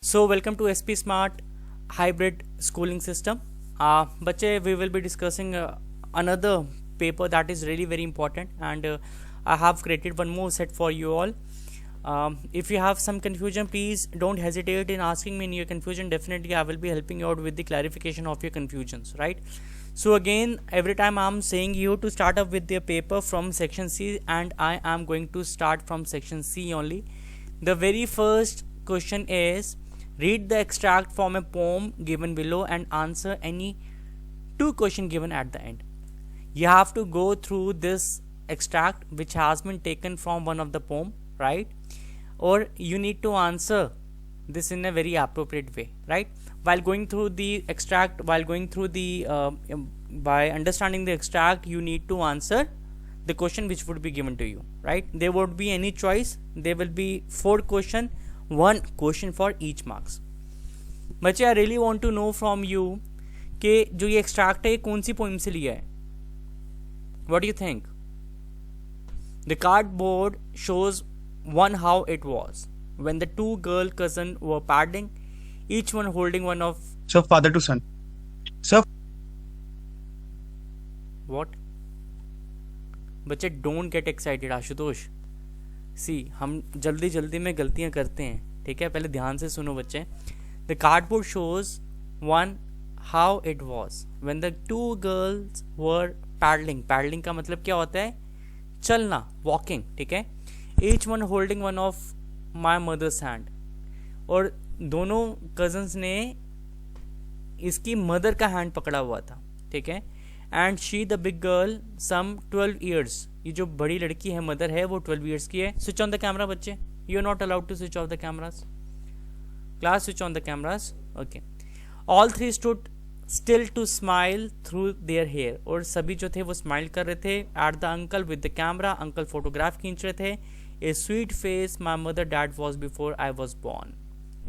So welcome to SP Smart Hybrid Schooling System. बच्चे we will be discussing another paper that is really very important, and I have created one more set for you all. If you have some confusion, please don't hesitate in asking me in your confusion. Definitely I will be helping you out with the clarification of your confusions, right? So again, every time I'm saying you to start up with the paper from section C, and I am going to start from section C only. The very first question is, read the extract from a poem given below and answer any two questions given at the end. You have to go through this extract which has been taken from one of the poem, right? Or you need to answer this in a very appropriate way, right? While going through the extract, by understanding the extract, you need to answer the question which would be given to you, right? There won't be any choice. There will be 4 questions, 1 question for each marks. बच्चे, I really want to know from you कि जो ये extract है कौन सी poem से लिया है? What do you think? The cardboard shows one how it was when the two girl cousins were paddling, each one holding one of. So father to son. So What? बच्चे, don't get excited Ashutosh. See, हम जल्दी में गलतियां करते हैं, ठीक है? पहले ध्यान से सुनो बच्चे. The cardboard shows one how it was when the two girls were paddling. Paddling का मतलब क्या होता है? चलना, walking, ठीक है? Each one holding one of my mother's hand. और दोनों cousins ने इसकी mother का hand पकड़ा हुआ था, ठीक है? And she, the big girl, some 12 years. ये जो बड़ी लड़की है, mother है, वो 12 years की है. Switch on the camera बच्चे. You are not allowed to switch off the cameras. Class, switch on the cameras. Okay. All three stood still to smile through their hair. और सभी जो थे वो smile कर रहे थे. At the uncle with the camera, uncle photograph खींच रहे थे. A sweet face my mother dad was before I was born.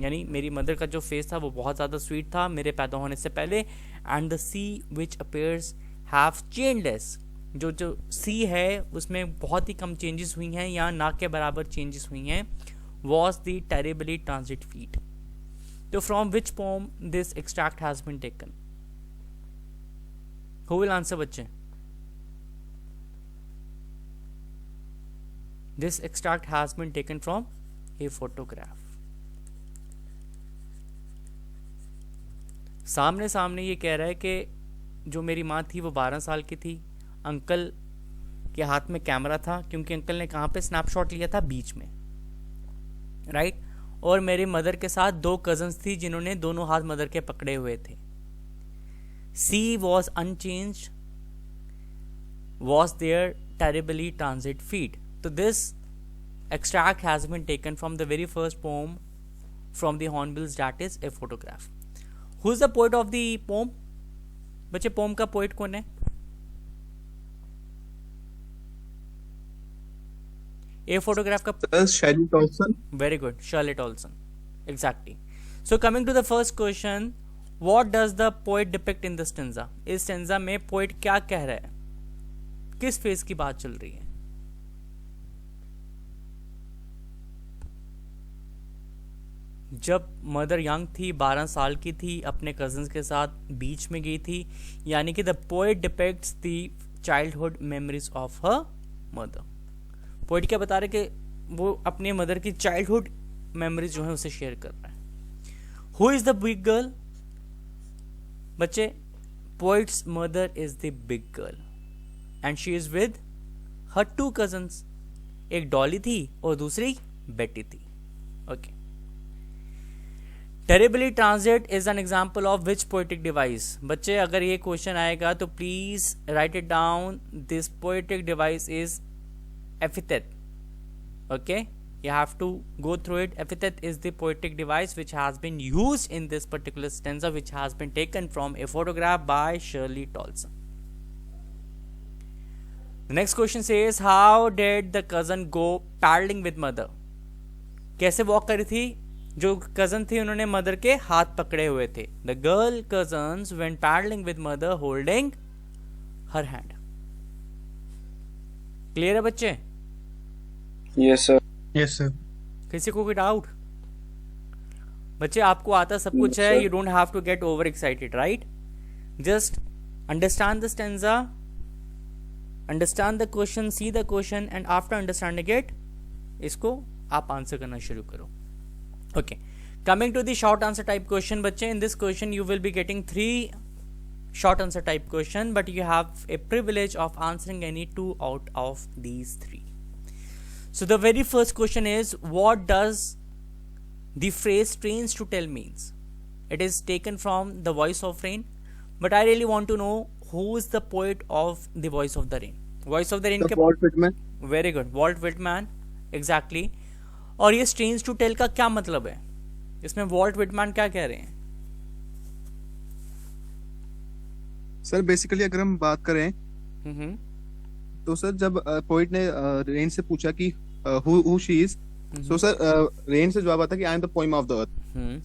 यानी मेरी मदर का जो फेस था वो बहुत ज़्यादा स्वीट था मेरे पैदा होने से पहले. And the sea which appears have changeless. जो सी है उसमें बहुत ही कम चेंजेस हुई हैं या ना के बराबर चेंजेस हुई हैं. Was the terribly transit feet. So from which poem this extract has been taken? Who will answer बच्चे? This extract has been taken from a photograph. सामने ये कह रहा है कि जो मेरी माँ थी वो 12 साल की थी. अंकल के हाथ में कैमरा था क्योंकि अंकल ने कहाँ पे स्नैपशॉट लिया था? बीच में, राइट? और मेरे मदर के साथ 2 कजन्स थी जिन्होंने दोनों हाथ मदर के पकड़े हुए थे. Sea was unchanged, was their terribly transient feet. तो this extract has been taken from the very first poem from the Hornbills, that is a photograph. Who is the poet of the poem? बच्चे, poem का poet कौन है? A photograph का Charlotte Olson. Very good, Charlotte Olson. Exactly. So coming to the first question, what does the poet depict in the stanza? इस stanza में poet क्या कह रहा है? किस फेज की बात चल रही है? जब मदर यंग थी, 12 साल की थी, अपने कजन्स के साथ बीच में गई थी, यानी कि the poet depicts the childhood memories of her mother. Poet क्या बता रहे कि वो अपने मदर की चाइल्डहुड मेमोरीज जो है उसे शेयर कर रहा है. Who is the big girl? बच्चे, poet's mother is the big girl and she is with her 2 cousins. एक डॉली थी और दूसरी बेटी थी. Okay. Terribly transient is an example of which poetic device? बच्चे, अगर ये क्वेश्चन आएगा तो please write it down. This poetic device is epithet. Okay, you have to go through it. Epithet is the poetic device which has been used in this particular stanza, which has been taken from a photograph by Shirley Tolson. The next question says, how did the cousin go paddling with mother? कैसे walk करी थी? जो cousin थी उन्होंने mother के हाथ पकड़े हुए थे. The girl cousins went paddling with mother holding her hand. Clear है बच्चे? Yes sir. Yes sir. किसी को कोई डाउट? बच्चे आपको आता सब कुछ है, you don't have to get over excited, right? Just understand the stanza, understand the question, see the question, and after understanding it, इसको आप आंसर करना शुरू करो. Okay, coming to the short answer type question, बच्चे, in this question you will be getting 3 short answer type question, but you have a privilege of answering any 2 out of these 3. So the very first question is, what does the phrase trains to tell means? It is taken from the Voice of Rain, but I really want to know who is the poet of the Voice of the Rain. Voice of the Rain के Walt Whitman. Very good, Walt Whitman, exactly. और ये trains to tell का क्या मतलब है? इसमें Walt Whitman क्या कह रहे हैं? सर बेसिकली अगर हम बात करें तो सर जब पोइट ने रेन से पूछा कि who she is, so sir rain से जवाब आता कि I am the poem of the earth.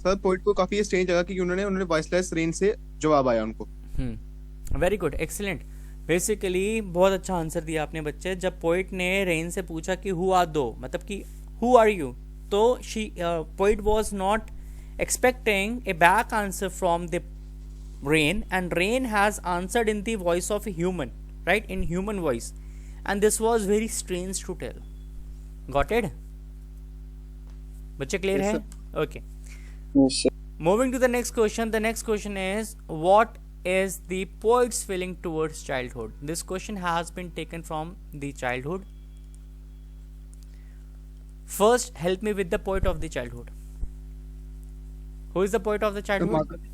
Sir poet को काफी स्ट्रेंज लगा कि उन्होंने वॉइसलेस रेन से जवाब आया उनको. Very good, excellent. बेसिकली बहुत अच्छा आंसर दिया आपने बच्चे. जब पोइट ने रेन से पूछा कि हु आर दो, मतलब कि हु आर यू, तो she poet was not expecting a back answer from the rain, and rain has answered in the voice of a human, right, in human voice, and this was very strange to tell. Got it? बच्चे clear है? Okay. Yes, sir. Moving to the next question. The next question is, what is the poet's feeling towards childhood? This question has been taken from the childhood. First, help me with the poet of the childhood. Who is the poet of the childhood?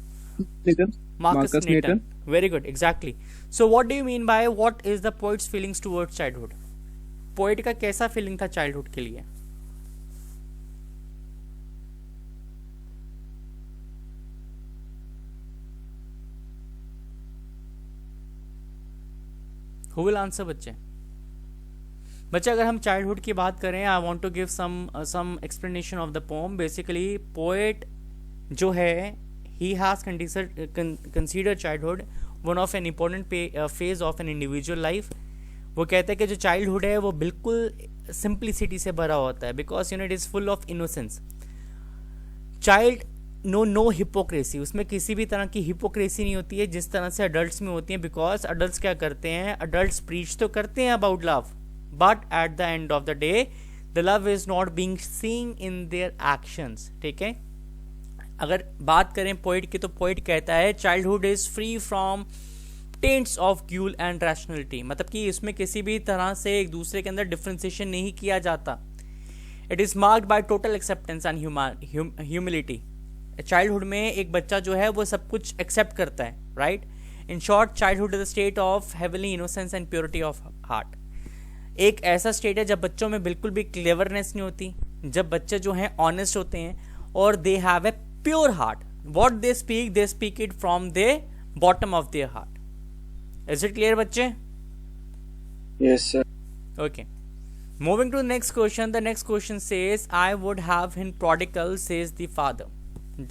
Marcus Newton. Very good, exactly. So what do you mean by what is the poet's feelings towards childhood? Poet का कैसा feeling था childhood के लिए? Who will answer बच्चे? बच्चे अगर हम childhood की बात करें, I want to give some explanation of the poem. Basically, poet जो है, he has considered childhood one of an important phase of an individual life. वो कहते हैं कि जो childhood है वो बिल्कुल simplicity से भरा होता है, because it is full of innocence. Child no hypocrisy, उसमें किसी भी तरह की hypocrisy नहीं होती है जिस तरह से adults में होती है, because adults क्या करते हैं, adults preach तो करते हैं about love, but at the end of the day the love is not being seen in their actions. ठीक है? अगर बात करें पोइट की, तो पोइट कहता है childhood is free from taints of guile and rationality, मतलब कि इसमें किसी भी तरह से एक दूसरे के अंदर डिफरेंशिएशन नहीं किया जाता. It is marked by total acceptance and humility. Childhood में एक बच्चा जो है वो सब कुछ एक्सेप्ट करता है, right. In short, childhood is a state of heavenly innocence and purity of heart. एक ऐसा स्टेट है जब बच्चों में बिल्कुल भी क्लेवरनेस नहीं होती, जब बच्चे जो हैं ऑनेस्ट होते हैं और they have a pure heart. What they speak it from the bottom of their heart. Is it clear, बच्चे? Yes, sir. Okay. Moving to the next question. The next question says, I would have him prodigal, says the father.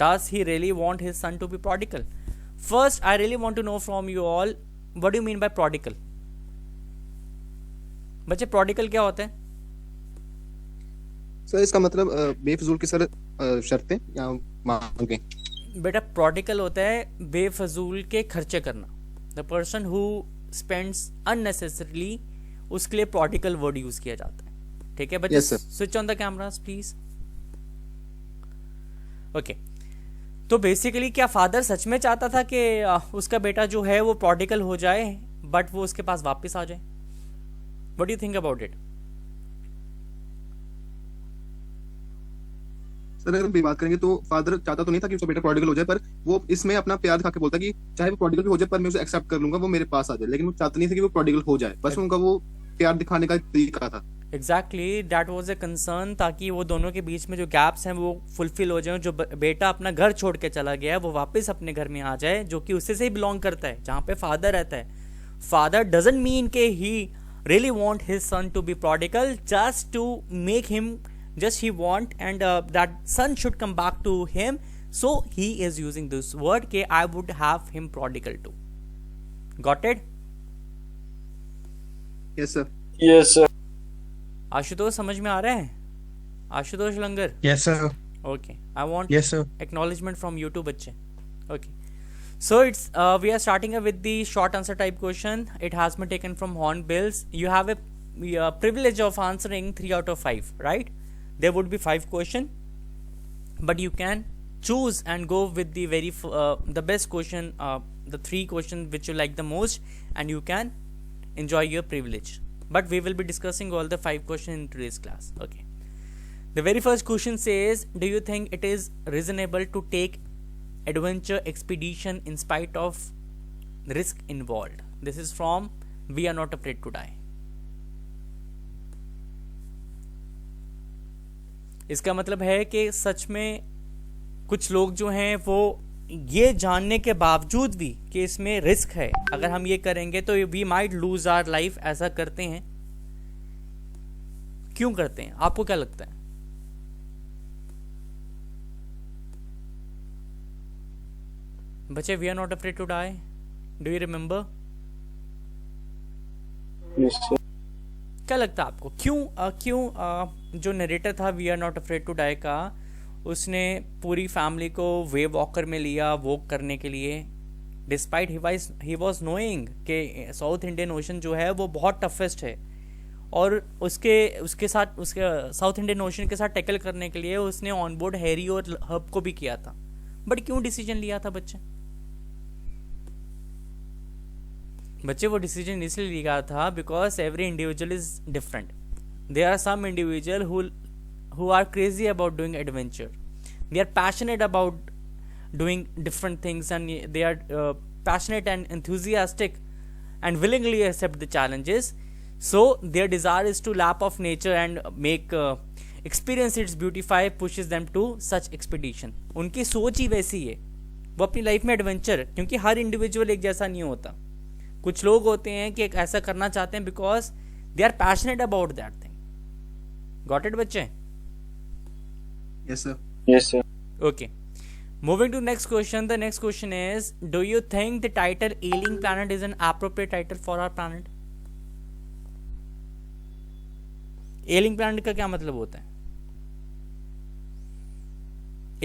Does he really want his son to be prodigal? First, I really want to know from you all, what do you mean by prodigal? बच्चे, prodigal क्या होता है? Sir इसका मतलब बेफजूल की sir शर्तें या मांगे. बेटा, प्रोडिकल होता है बेफजूल के खर्चे करना. The person who spends unnecessarily, उसके लिए प्रोडिकल वर्ड यूज किया जाता है. ठीक है बच्चे? Switch on the cameras please. Okay, तो बेसिकली क्या फादर सच में चाहता था कि उसका बेटा जो है वो प्रोडिकल हो जाए, बट वो उसके पास वापस आ जाए? What do you think about it? Sir अगर हम बात करेंगे तो फादर चाहता तो नहीं था कि उसका बेटा प्रोडिगल हो जाए, पर वो इसमें अपना प्यार दिखा के बोलता कि चाहे वो प्रोडिगल भी हो जाए पर मैं उसे एक्सेप्ट कर लूंगा, वो मेरे पास आ जाए. लेकिन वो चाहता नहीं था कि वो प्रोडिगल हो जाए, बस उनका वो प्यार दिखाने का तरीका था. Exactly, that was a concern, ताकि वो दोनों के बीच में जो गैप्स हैं वो फुलफिल हो जाए. जो बेटा अपना घर छोड़ के चला गया है वो वापस अपने घर में आ जाए, जो कि उससे से ही बिलोंग करता है, जहाँ पे फादर रहता है. फादर डजंट मीन के ही really want his son to be prodigal, just to make him, just he want and that son should come back to him, so he is using this word ke I would have him prodigal too. Got it? Yes sir. Yes sir. Ashutosh समझ में आ रहा है? आशुतोष लंगर? Yes sir. Okay, I want Yes, sir. acknowledgement from you too, बच्चे. Okay. So it's we are starting with the short answer type question. It has been taken from Hornbills. You have a privilege of answering 3 out of 5, right? There would be 5 question, but you can choose and go with the the best question, the 3 question which you like the most, and you can enjoy your privilege. But we will be discussing all the 5 questions in today's class. Okay. The very first question says, do you think it is reasonable to take adventure expedition in spite of risk involved? This is from We Are Not Afraid to Die. इसका मतलब है कि सच में कुछ लोग जो हैं वो ये जानने के बावजूद भी कि इसमें रिस्क है, अगर हम ये करेंगे तो we might lose our life, ऐसा करते हैं. क्यों करते हैं? आपको क्या लगता है? बच्चे, we are not afraid to die, do you remember? Yes, sir. क्या लगता है आपको क्यों जो नरेटर था we are not afraid to die का, उसने पूरी फैमिली को वेव वॉकर में लिया वॉक करने के लिए, डिस्पाइट ही वाज नोइंग कि साउथ इंडियन ओशन जो है वो बहुत टफेस्ट है, और उसके साथ उसके साउथ इंडियन ओशन के साथ टैकल करने के लिए उसने ऑन बोर्ड हैरी और हब को भी किया था. बट क्यों डिसीजन लिया था बच्चे? वो डिसीजन इसलिए लिया था because every individual is different. There are some individual who are crazy about doing adventure. They are passionate about doing different things, and they are passionate and enthusiastic and willingly accept the challenges. So their desire is to lap of nature and make experience its beautify pushes them to such expedition. उनकी सोच ही वैसी है, वो अपनी life में adventure, क्योंकि हर individual एक जैसा नहीं होता. कुछ लोग होते हैं कि ऐसा करना चाहते हैं because they are passionate about that thing. Got it बच्चे? Yes, sir. Yes, sir. Okay. Moving to next question. The next question is, do you think the title Ailing Planet is an appropriate title for our planet? Ailing Planet का क्या मतलब होता है?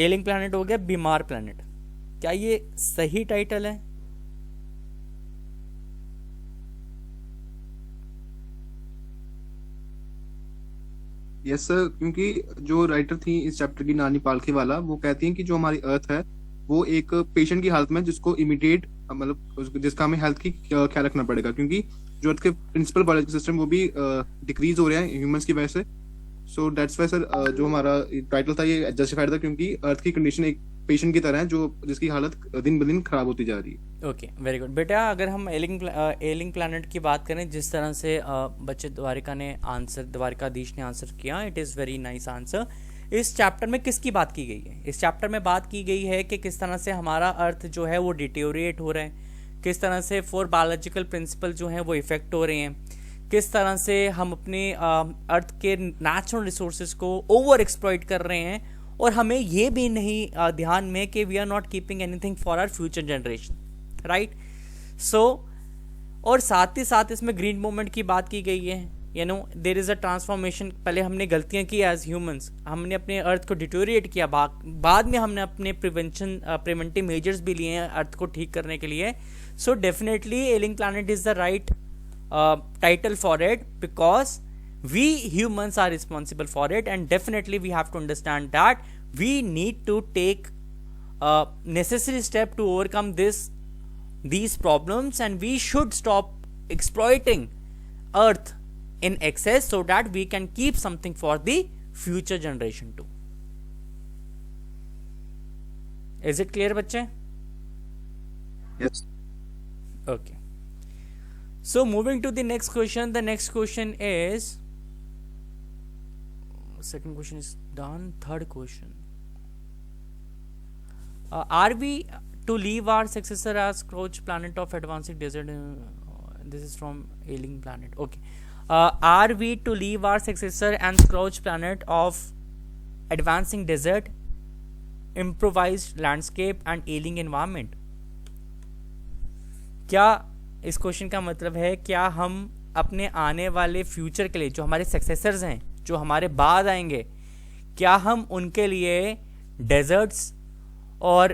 Ailing Planet हो गया बीमार planet. क्या ये सही टाइटल है? यस सर, क्योंकि जो राइटर थी इस चैप्टर की, नानी पालखे वाला, वो कहती हैं कि जो हमारी अर्थ है वो एक पेशेंट की हालत में, जिसको इमीडिएट मतलब जिसका हमें हेल्थ की ख्याल रखना पड़ेगा, क्योंकि जो अर्थ के प्रिंसिपल बायोलॉजिकल सिस्टम वो भी डिक्रीज हो रहे हैं ह्यूमंस की वजह से. सो दैट्स वाई सर जो हमारा टाइटल था ये जस्टिफाइड था, क्योंकि अर्थ की कंडीशन एक पेशेंट की तरह है जो जिसकी हालत दिन ब दिन खराब होती जा रही है. ओके, वेरी गुड बेटा. अगर हम एलिंग प्लैनेट की बात करें, जिस तरह से बच्चे द्वारिकाधीश ने आंसर किया, it is very nice answer. इस चैप्टर में किसकी बात की गई है? इस चैप्टर में बात की गई है कि किस तरह से हमारा अर्थ जो है वो डिटेरियोरेट हो रहा है, किस तरह से 4 बायोलॉजिकल प्रिंसिपल जो हैं वो इफेक्ट हो रहे हैं, किस तरह से हम अपने अर्थ के नेचुरल रिसोर्सेज को ओवर एक्सप्लॉइट कर रहे हैं, और हमें ये भी नहीं ध्यान में कि we are not keeping anything for our future generation, right? So और साथ ही साथ इसमें ग्रीन मूवमेंट की बात की गई है. You know there is a transformation. पहले हमने गलतियां की एज ह्यूमंस, हमने अपने अर्थ को डिटोरिएट किया, बाद में हमने अपने प्रिवेंटिव मेजर्स भी लिए हैं अर्थ को ठीक करने के लिए. So definitely ailing planet is the right title for it, because we humans are responsible for it, and definitely we have to understand that we need to take necessary step to overcome these problems, and we should stop exploiting earth in excess so that we can keep something for the future generation too. Is it clear बच्चे? Yes. Okay. So moving to the next question. The next question is, second question is done. Third question, are we to leave our successor as Crouch Planet of Advancing Desert? This is from Ailing Planet. Okay. Are we to leave our successor and Crouch Planet of Advancing Desert, improvised landscape and ailing environment? क्या इस question का मतलब है, क्या हम अपने आने वाले फ्यूचर के लिए, जो हमारे सक्सेसर्स हैं, जो हमारे बाद आएंगे, क्या हम उनके लिए डेजर्ट्स और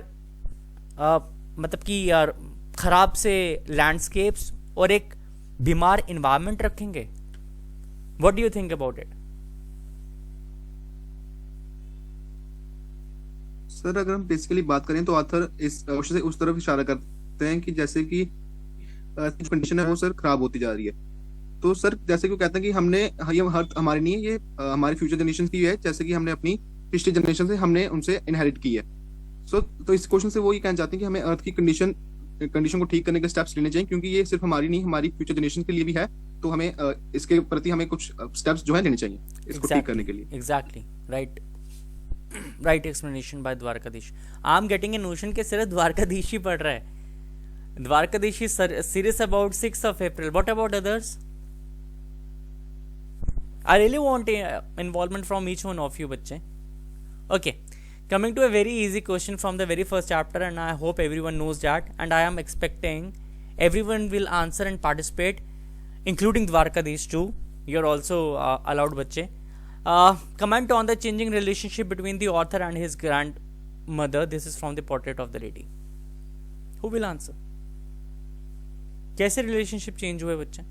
मतलब कि यार खराब से लैंडस्केप्स और एक बीमार इन्वायरमेंट रखेंगे? What do you think about it? Sir अगर हम बेसिकली बात करें तो ऑथर इस क्वेश्चन से उस तरफ इशारा करते हैं कि जैसे कि जो कंडीशन है वो सर खराब होती जा रही है। तो सर जैसे कि वो कहते हैं कि हमने ये हर हमारी नहीं है, ये हमारी फ्यूचर जनरेशन की है, जैसे कि हमने अपनी पिछली जनरेशन से हमने उनसे इनहेरिट की है। सो तो इस क्वेश्चन से वो ये कहना चाहते हैं कि हमें अर्थ की कंडीशन को ठीक करने के स्टेप्स लेने चाहिए, क्योंकि ये सिर्फ हमारी नहीं, हमारी फ्यूचर जनरेशन के लिए भी है। तो हमें इसके प्रति हमें कुछ स्टेप्स जो है लेने चाहिए इसको ठीक करने के लिए। Exactly right explanation by Dwarkadhish. I am getting a notion के सिर्फ द्वारकाधीश ही पढ़ रहा है। Dwarkadhish is serious about 6 of April. What about others? I really want involvement from each one of you, बच्चे. Okay, coming to a very easy question from the very first chapter, and I hope everyone knows that, and I am expecting everyone will answer and participate, including Dwarkadish too. You're also allowed, बच्चे. Comment on the changing relationship between the author and his grandmother. This is from the Portrait of the Lady. Who will answer? कैसे relationship change हुए बच्चे?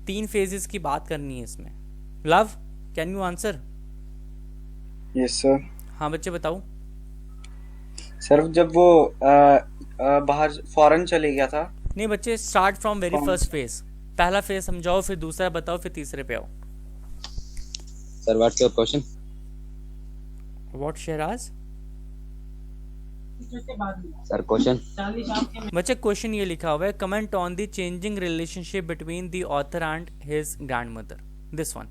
3 phases की बात करनी है इसमें। Love, can you answer? Yes sir. हाँ बच्चे बताओ। सर जब वो बाहर फॉरेन चले गया था। नहीं बच्चे, start from very first phase. पहला फेज समझाओ, फिर दूसरा बताओ, फिर तीसरे पे आओ। Sir what's your question? What Shahraj? Sir question बच्चे क्वेश्चन ये लिखा हुआ है, comment on the changing relationship between the author and his grandmother. This one.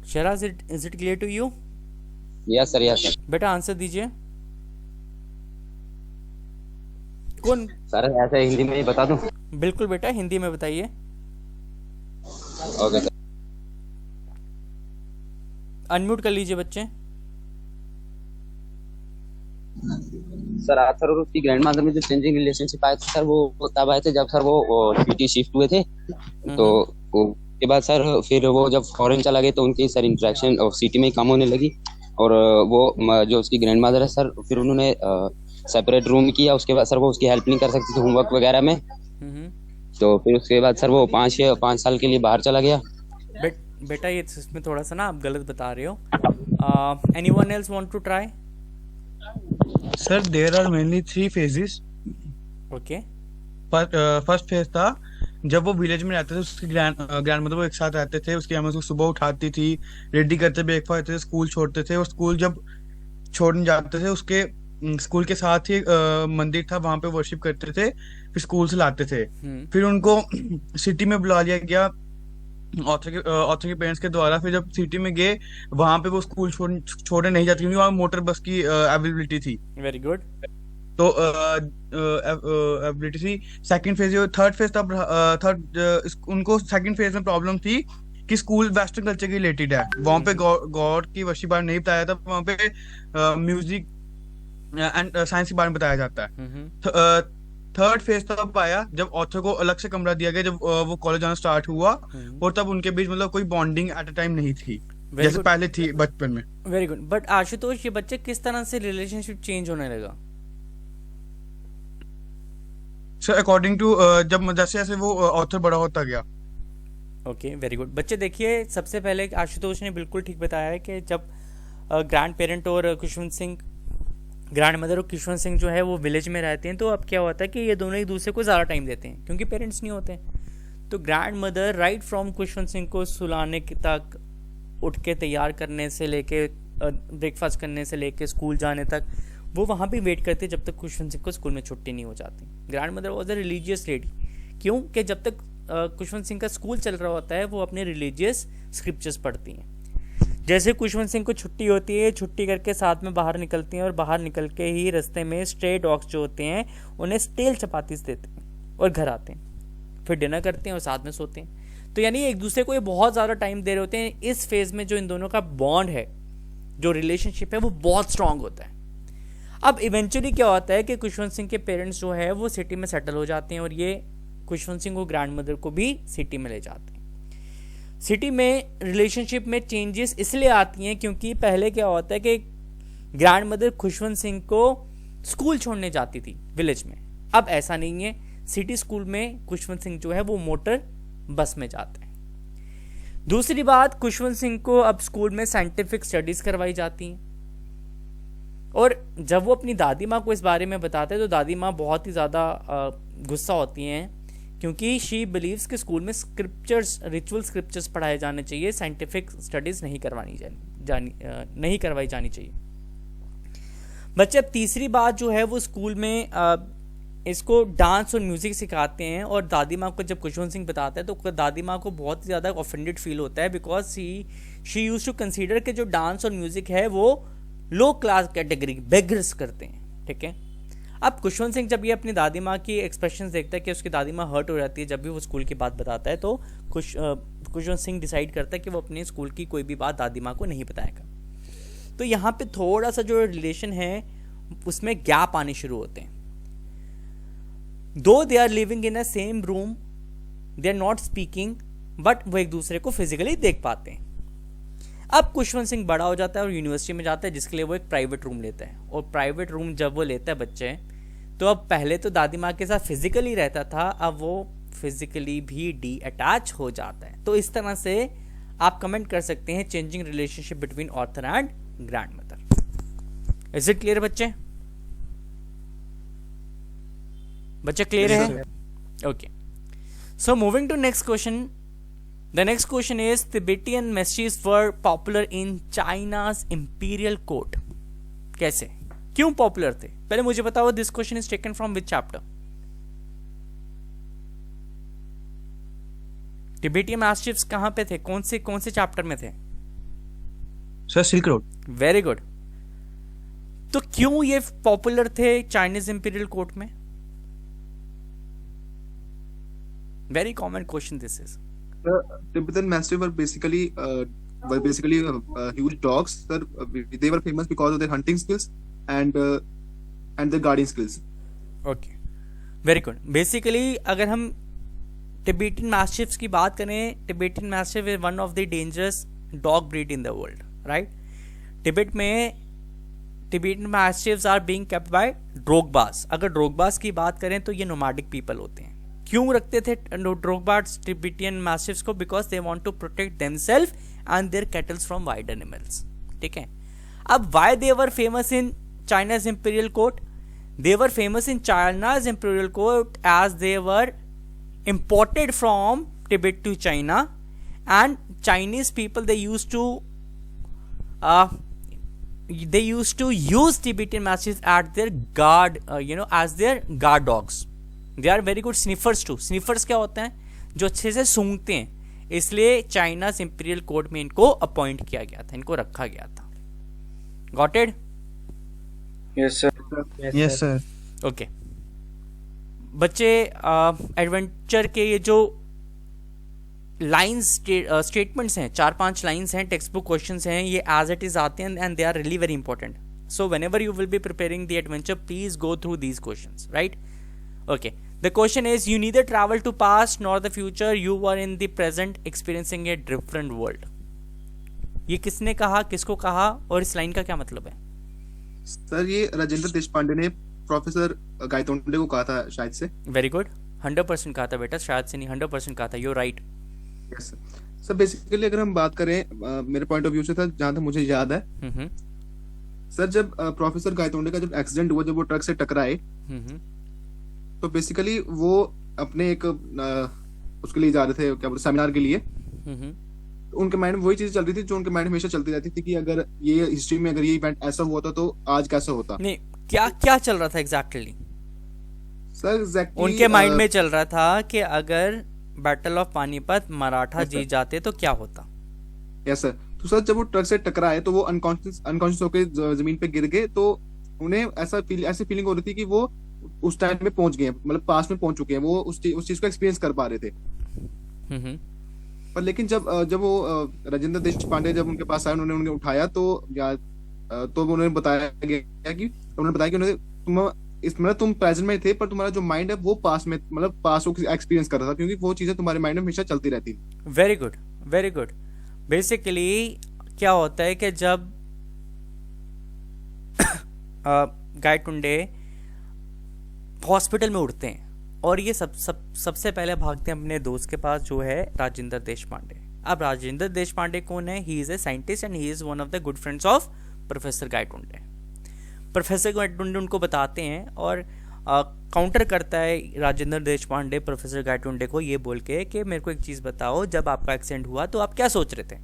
Shahraj, is it clear to you? Yes sir. बेटा आंसर दीजिए। कौन? सर ऐसे हिंदी में ही बता दूं? बिल्कुल बेटा, हिंदी में बताइए। Okay sir. अनम्यूट कर लीजिए बच्चे। सर आर्थर और उसकी ग्रैंडमदर में जो चेंजिंग रिलेशनशिप आए थे सर, वो तब आए थे जब सर वो सिटी शिफ्ट हुए थे। तो उसके बाद सर फिर वो जब फॉरेन चला गए तो उनकी सर इंटरेक्शन सिटी में कम होने लगी। और वो जो उसकी ग्रैंडमदर है सर, फिर उन्होंने सेपरेट रूम किया। उसके बाद सर वो उसकी हेल्प नहीं कर सकती थी होमवर्क वगैरह में। तो फिर उसके बाद सर वो 5 साल के लिए बाहर चला गया। बेटा ये इसमें थोड़ा सा ना आप गलत बता रहे हो। Anyone else want to try? Sir there are mainly 3 phases. Okay. First phase था जब वो विलेज में रहते थे, उसके ग्रैंडमदर वो एक साथ रहते थे। उसकी अम्मा उसको सुबह उठाती थी, रेडी करते, ब्रेकफास्ट देते थे, स्कूल छोड़ते थे। और स्कूल जब छोड़ने जाते थे, उसके स्कूल के साथ ही मंदिर था, वहां पे वर्शिप करते थे, फिर स्कूल से लाते थे। फिर उनको सिटी में बुला लिया गया ऑथर के पेरेंट्स के द्वारा। फिर जब सिटी में गए, वहां पे वो स्कूल छोड़ने नहीं जाती, क्योंकि वहाँ मोटर बस की अवेलेबिलिटी थी। Very good. तो अवेलेबिलिटी थी। सेकंड फेज, थर्ड फेज था। उनको सेकंड फेज में प्रॉब्लम थी कि स्कूल वेस्टर्न कल्चर के रिलेटेड है, वहां पे गॉड की वर्शिप बारे नहीं बताया था, वहां पे म्यूजिक एंड साइंस के बारे में बताया जाता है। थर्ड फेज तब आया जब ऑथर को अलग से कमरा दिया गया, जब वो कॉलेज आना स्टार्ट हुआ। और तब उनके बीच मतलब कोई बॉन्डिंग एट अ टाइम नहीं थी जैसे पहले थी बचपन में। Very good. बट आशुतोष, ये बच्चे किस तरह से रिलेशनशिप चेंज होने लगा? सर अकॉर्डिंग टू जब जैसे जैसे वो ऑथर बड़ा होता गया। Okay, very good. बच्चे देखिए, सबसे पहले आशुतोष ने बिल्कुल ठीक बताया है कि जब ग्रैंड पेरेंट और खुशवंत सिंह, ग्रैंड मदर और खुशवंत सिंह जो है वो विलेज में रहते हैं, तो अब क्या होता है कि ये दोनों एक दूसरे को ज़्यादा टाइम देते हैं क्योंकि पेरेंट्स नहीं होते। तो grand mother right from Khushwant Singh को सुलाने तक, उठ के तैयार करने से लेके, ब्रेकफास्ट करने से लेके स्कूल जाने तक, वो वहाँ पे वेट करते जब तक खुशवंत सिंह को स्कूल में छुट्टी नहीं हो जाती। Grand mother was a religious lady. क्यों? कि जब तक खुशवंत सिंह का स्कूल चल रहा होता है, वो अपने रिलीजियस स्क्रिप्चर्स पढ़ती हैं। जैसे खुशवंत सिंह को छुट्टी होती है, छुट्टी करके साथ में बाहर निकलती हैं, और बाहर निकल के ही रास्ते में स्ट्रे डॉग्स जो होते हैं उन्हें स्टेल चपातीस देते हैं और घर आते हैं, फिर डिनर करते हैं और साथ में सोते हैं। तो यानी एक दूसरे को ये बहुत ज़्यादा टाइम दे रहे होते हैं। इस फेज में जो इन दोनों का बॉन्ड है, जो रिलेशनशिप है, वो बहुत स्ट्रांग होता है। अब इवेंचुअली क्या होता है कि खुशवंत सिंह के पेरेंट्स जो है वो सिटी में सेटल हो जाते हैं और ये खुशवंत सिंह को ग्रैंड मदर को भी सिटी में ले जाते हैं। सिटी में रिलेशनशिप में चेंजेस इसलिए आती हैं क्योंकि पहले क्या होता है कि ग्रैंड मदर खुशवंत सिंह को स्कूल छोड़ने जाती थी विलेज में, अब ऐसा नहीं है। सिटी स्कूल में खुशवंत सिंह जो है वो मोटर बस में जाते हैं। दूसरी बात, खुशवंत सिंह को अब स्कूल में साइंटिफिक स्टडीज करवाई जाती हैं, और जब वो अपनी दादी माँ को इस बारे में बताते हैं तो दादी माँ बहुत ही ज़्यादा गुस्सा होती हैं, क्योंकि शी बिलीव्स कि स्कूल में स्क्रिप्चर्स, रिचुअल स्क्रिप्चर्स पढ़ाए जाने चाहिए, साइंटिफिक स्टडीज नहीं करवाई जानी चाहिए। बच्चे अब तीसरी बात जो है वो स्कूल में इसको डांस और म्यूजिक सिखाते हैं, और दादी माँ को जब खुशवंत सिंह बताता है तो दादी माँ को बहुत ज़्यादा ऑफेंडेड फील होता है, because she used to consider कि जो डांस और म्यूजिक है वो लो क्लास कैटेगरी बेगर्स करते हैं, ठीक है। अब खुशवंत सिंह जब ये अपनी दादी माँ की एक्सप्रेशंस देखता है कि उसकी दादी माँ हर्ट हो जाती है जब भी वो स्कूल की बात बताता है, तो खुशवंत सिंह डिसाइड करता है कि वो अपने स्कूल की कोई भी बात दादी माँ को नहीं बताएगा। तो यहाँ पे थोड़ा सा जो रिलेशन है उसमें गैप आने शुरू होते हैं। Though they are living in a same room, they are not speaking, but वो एक दूसरे को फिजिकली देख पाते हैं। अब खुशवंत सिंह बड़ा हो जाता है और यूनिवर्सिटी में जाता है, जिसके लिए वो एक प्राइवेट रूम लेता है, और प्राइवेट रूम जब वो लेता है बच्चे, तो अब पहले तो दादी माँ के साथ फिजिकली रहता था, अब वो फिजिकली भी डी अटैच हो जाता है। तो इस तरह से आप कमेंट कर सकते हैं changing relationship between author and grandmother. Is it clear बच्चे? बच्चे क्लियर है? Okay, so moving to next question. The next question is, Tibetan messages were popular in China's imperial court. कैसे, क्यों पॉपुलर थे? पहले मुझे बताओ, this question is taken from which chapter? Tibetan mastiffs कहां पे थे? कौन से चैप्टर में थे? Sir silk road. Very good. तो क्यों ये पॉपुलर थे चाइनीज इंपीरियल कोर्ट में? Very common question this is. Tibetan Mastiff were basically huge dogs. Sir, they were famous because of their hunting skills and their guarding skills. Okay, very good. Basically, अगर हम Tibetan Mastiffs की बात करें, Tibetan Mastiff is one of the dangerous dog breed in the world, right? Tibet में Tibetan Mastiffs are being kept by Drogbas. अगर Drogbas की बात करें तो ये nomadic people होते हैं। क्यों रखते थे ड्रोगबार्ड्स टिबेटियन मैस्टिफ्स को? Because they want to protect themselves and their cattles from wild animals, ठीक है। अब why they were famous in China's imperial court? They were famous in China's imperial court as they were imported from Tibet to China, and Chinese people they used to use Tibetan mastiffs at their guard, as their guard dogs. They are very good sniffers too. Sniffers क्या होते हैं? जो अच्छे से सूंघते हैं, इसलिए China's imperial court में इनको अपॉइंट किया गया था, इनको रखा गया था। Got it? Yes sir. Yes sir. Okay बच्चे, एडवेंचर के ये जो लाइंस स्टेटमेंट्स हैं, 4-5 लाइंस हैं, टेक्स्ट बुक क्वेश्चंस हैं, ये एज इट इज आते हैं and they are really very important. So whenever you will be preparing the adventure, please go through these questions, right? Okay, the question is, you neither travel to past nor the future, you were in the present experiencing a different world. ये किसने कहा, किसको कहा, और इस line का क्या मतलब है? सर ये राजेंद्र देशपांडे ने प्रोफेसर गायतोंडे को कहा था शायद से। वेरी गुड, 100% कहा था बेटा, शायद से नहीं, 100% कहा था। You right. Yes sir. Sir basically अगर हम बात करें मेरे पॉइंट ऑफ व्यू से था, जहां तक मुझे याद है सर, जब प्रोफेसर गायतोंडे का जब एक्सीडेंट हुआ, जब वो ट्रक से टकराए, तो बेसिकली वो अपने एक उसके लिए जा रहे थे, क्या बोलते, सेमिनार के लिए। तो उनके माइंड में वही चीज चल रही थी जो उनके माइंड में हमेशा चलती रहती थी कि अगर ये हिस्ट्री में अगर ये इवेंट ऐसा हुआ था तो आज कैसा होता। नहीं, क्या चल रहा था एग्जैक्टली? सर एग्जैक्टली उनके माइंड में चल रहा था कि अगर बैटल ऑफ पानीपत मराठा जीत जाते तो क्या होता। Yes sir. तो सर जब वो ट्रक से टकराए तो वो अनकॉन्शियस होकर जमीन पे गिर गए, तो उन्हें ऐसी फीलिंग हो रही थी कि वो उस टाइम में पहुंच गए, मतलब पास में पहुंच चुके हैं, वो उस चीज को एक्सपीरियंस कर पा रहे थे। पर लेकिन जब वो राजेंद्र देशपांडे जब उनके पास आए, उन्होंने उन्हें उठाया, तो उन्होंने बताया कि तुम इस मतलब तुम प्रेजेंट में थे पर तुम्हारा जो माइंड है वो पास में मतलब पास को एक्सपीरियंस कर रहा था, क्योंकि वो चीजें तुम्हारे माइंड में हमेशा चलती रहती थी। Very good, very good. Basically क्या होता है कि जब गायटुंडे हॉस्पिटल में उठते हैं और ये सबसे पहले भागते हैं अपने दोस्त के पास जो है राजेंद्र देशपांडे। अब राजेंद्र देशपांडे कौन है? He is a scientist and he is one of the good friends of professor Gaitonde. Professor Gaitonde उनको बताते हैं और काउंटर करता है राजेंद्र देशपांडे प्रोफेसर गायटुंडे को ये बोल के कि मेरे को एक चीज़ बताओ, जब आपका एक्सीडेंट हुआ तो आप क्या सोच रहे थे?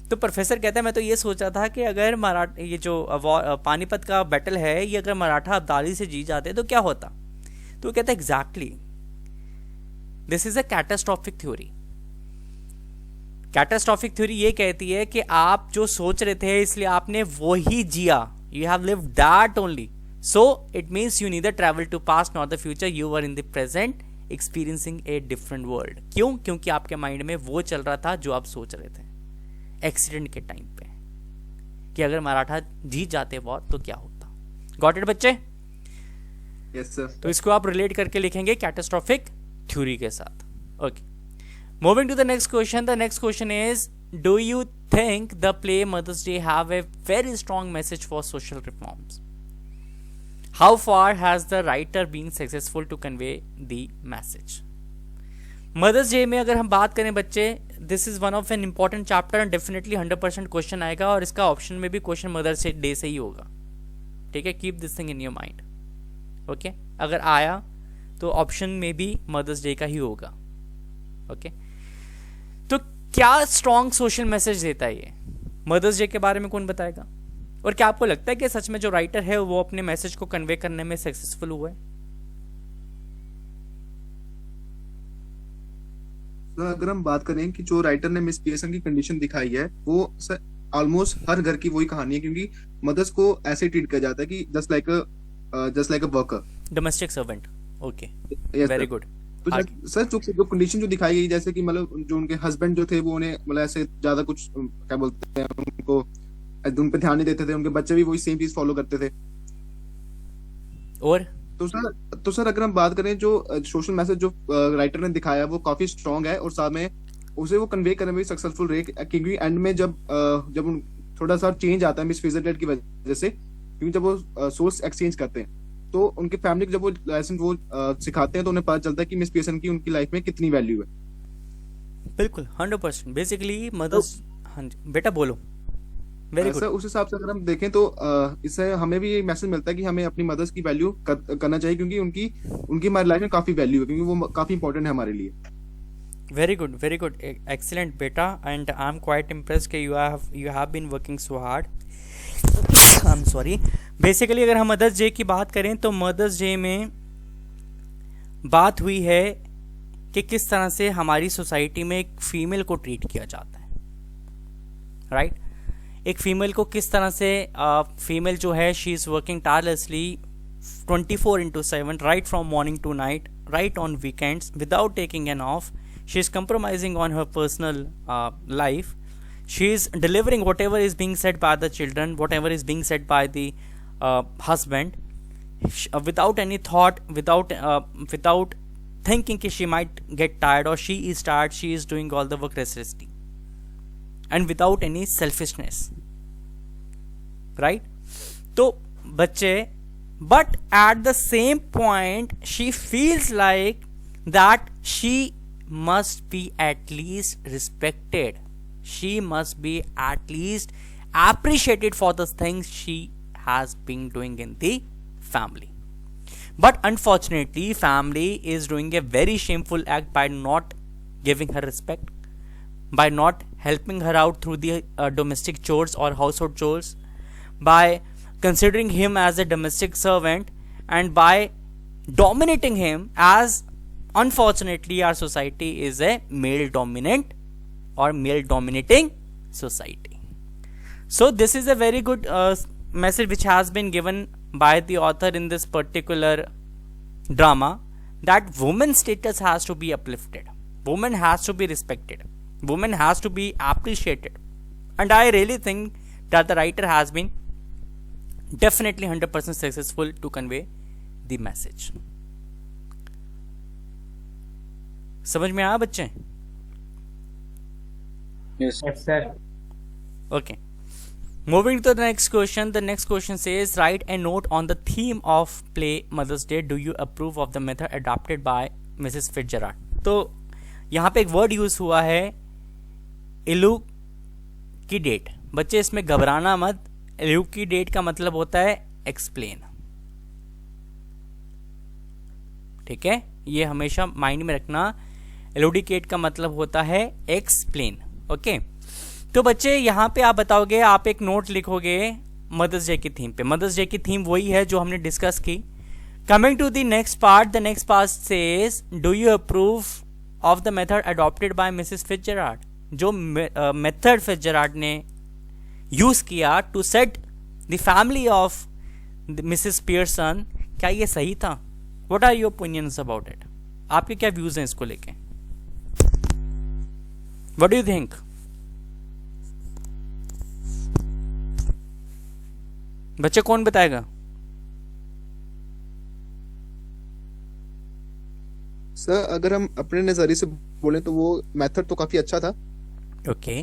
तो प्रोफेसर कहता है मैं तो ये सोचा था कि अगर ये जो पानीपत का बैटल है ये अगर मराठा अब्दाली से जीत जाते तो क्या होता? तो वो कहता है exactly this is a catastrophic theory. Catastrophic theory ये कहती है कि आप जो सोच रहे थे इसलिए आपने वो ही जिया, you have lived that only, so it means you neither travel to past not the future, you are in the present experiencing a different world. क्यों? क्योंकि आपके माइंड में वो चल रहा था जो आप सोच रहे थे एक्सीडेंट के टाइम पे कि अगर मराठा जीत जाते वॉर तो क्या होता। गॉट इट बच्चे? Yes sir. तो इसको आप रिलेट करके लिखेंगे कैटास्ट्रॉफिक थ्योरी के साथ। Okay, moving to the next question. The next question is, do you think the play Mother's Day have a very strong message for social reforms? How far has the writer been successful to convey the message? Mother's Day में अगर हम बात करें बच्चे, this is one of an important chapter and definitely 100% question आएगा और इसका option में भी क्वेश्चन Mother's Day से ही होगा। ठीक है, keep this thing in your mind. Okay, अगर आया तो ऑप्शन में भी मदर्स डे का ही होगा। ओके, तो क्या स्ट्रॉन्ग सोशल मैसेज देता है ये? मदर्स डे के बारे में कौन बताएगा? और क्या आपको लगता है कि सच में जो राइटर है वो अपने मैसेज को कन्वे करने में सक्सेसफुल हुआ है? तो अगर हम बात करें कि जो राइटर ने मिस पीयर्सन की कंडीशन दिखाई है वो सर ऑलमोस्ट हर घर की वही कहानी है, क्योंकि मदर्स को ऐसे ट्रीट किया जाता है कि just like a worker, domestic servant. Okay, Yes, very sir. Good. तो सर जो कंडीशन जो दिखाई गई, जैसे कि मतलब जो उनके हस्बैंड जो थे वो उन्हें मतलब ऐसे ज्यादा कुछ क्या बोलते हैं उनको उन पे ध्यान नहीं देते थे, उनके बच्चे भी वही सेम चीज फॉलो करते थे। और तो सर अगर हम बात करें जो सोशल मैसेज जो राइटर ने दिखाया वो काफी स्ट्रांग है और साथ में उसे वो कन्वे करने में भी सक्सेसफुल रहे, क्योंकि एंड में जब थोड़ा सा चेंज आता है मिस फिजरलैंड की वजह से, क्योंकि जब वो सोल्स एक्सचेंज करते हैं तो उनके फैमिली को जब वो लेसन वो सिखाते हैं तो उन्हें पता चलता है कि मिस पीयर्सन की उनकी लाइफ में कितनी वैल्यू है। बिल्कुल 100%। बेसिकली मदर्स, हाँ जी बेटा बोलो। Very good. सर उस हिसाब से अगर हम देखें तो इससे हमें भी ये मैसेज मिलता है कि हमें अपनी मदर्स की वैल्यू करना चाहिए, क्योंकि उनकी हमारी लाइफ में काफी वैल्यू है, क्योंकि वो काफी इंपॉर्टेंट है हमारे लिए। वेरी गुड, एक्सीलेंट बेटा, and I am quite impressed कि you have been working so hard. I am sorry. Basically अगर हम मदर्स डे की बात करें तो मदर्स डे में बात हुई है कि किस तरह से हमारी सोसाइटी में एक फीमेल को ट्रीट किया जाता है, राइट? एक फीमेल को किस तरह से फीमेल जो है she is working tirelessly 24/7 right from morning to night, right on weekends without taking an off. She is compromising on her personal life. She is delivering whatever is being said by the children, whatever is being said by the husband, without any thought, without thinking that she might get tired or she is tired. She is doing all the work restlessly and without any selfishness, right? So बच्चे, but at the same point she feels like that she must be at least respected, she must be at least appreciated for the things she has been doing in the family. But unfortunately family is doing a very shameful act by not giving her respect, by not helping her out through the domestic chores or household chores, by considering him as a domestic servant, and by dominating him, as unfortunately our society is a male dominant or male dominating society. So this is a very good message which has been given by the author in this particular drama, that women's status has to be uplifted, woman has to be respected, woman has to be appreciated. And I really think that the writer has been definitely 100% successful to convey the message. समझ में आया बच्चे? Yes. Sir. Okay. Moving to the next question. The next question says, write a note on the theme of play Mother's Day. Do you approve of the method adopted by Mrs. Fitzgerald? तो यहाँ पे एक word use हुआ है इलू की date. बच्चे इसमें घबराना मत, इलू की डेट का मतलब होता है एक्सप्लेन, ठीक है? ये हमेशा माइंड में रखना, एलुडिकेट का मतलब होता है एक्सप्लेन। ओके, तो बच्चे यहाँ पे आप बताओगे, आप एक नोट लिखोगे मदर्स डे की थीम पे। मदर्स डे की थीम वही है जो हमने डिस्कस की। Coming to the next part says, do you approve of the method adopted by Mrs Fitzgerald? जो मेथड फिट्जराल्ड ने यूज किया to set the family of Mrs Pearson, क्या ये सही था? What are your opinions about it? आपके क्या views हैं इसको लेके? What do you think? बच्चे कौन बताएगा? सर अगर हम अपने नजरिए से बोलें तो वो मेथड तो काफी अच्छा था। ओके,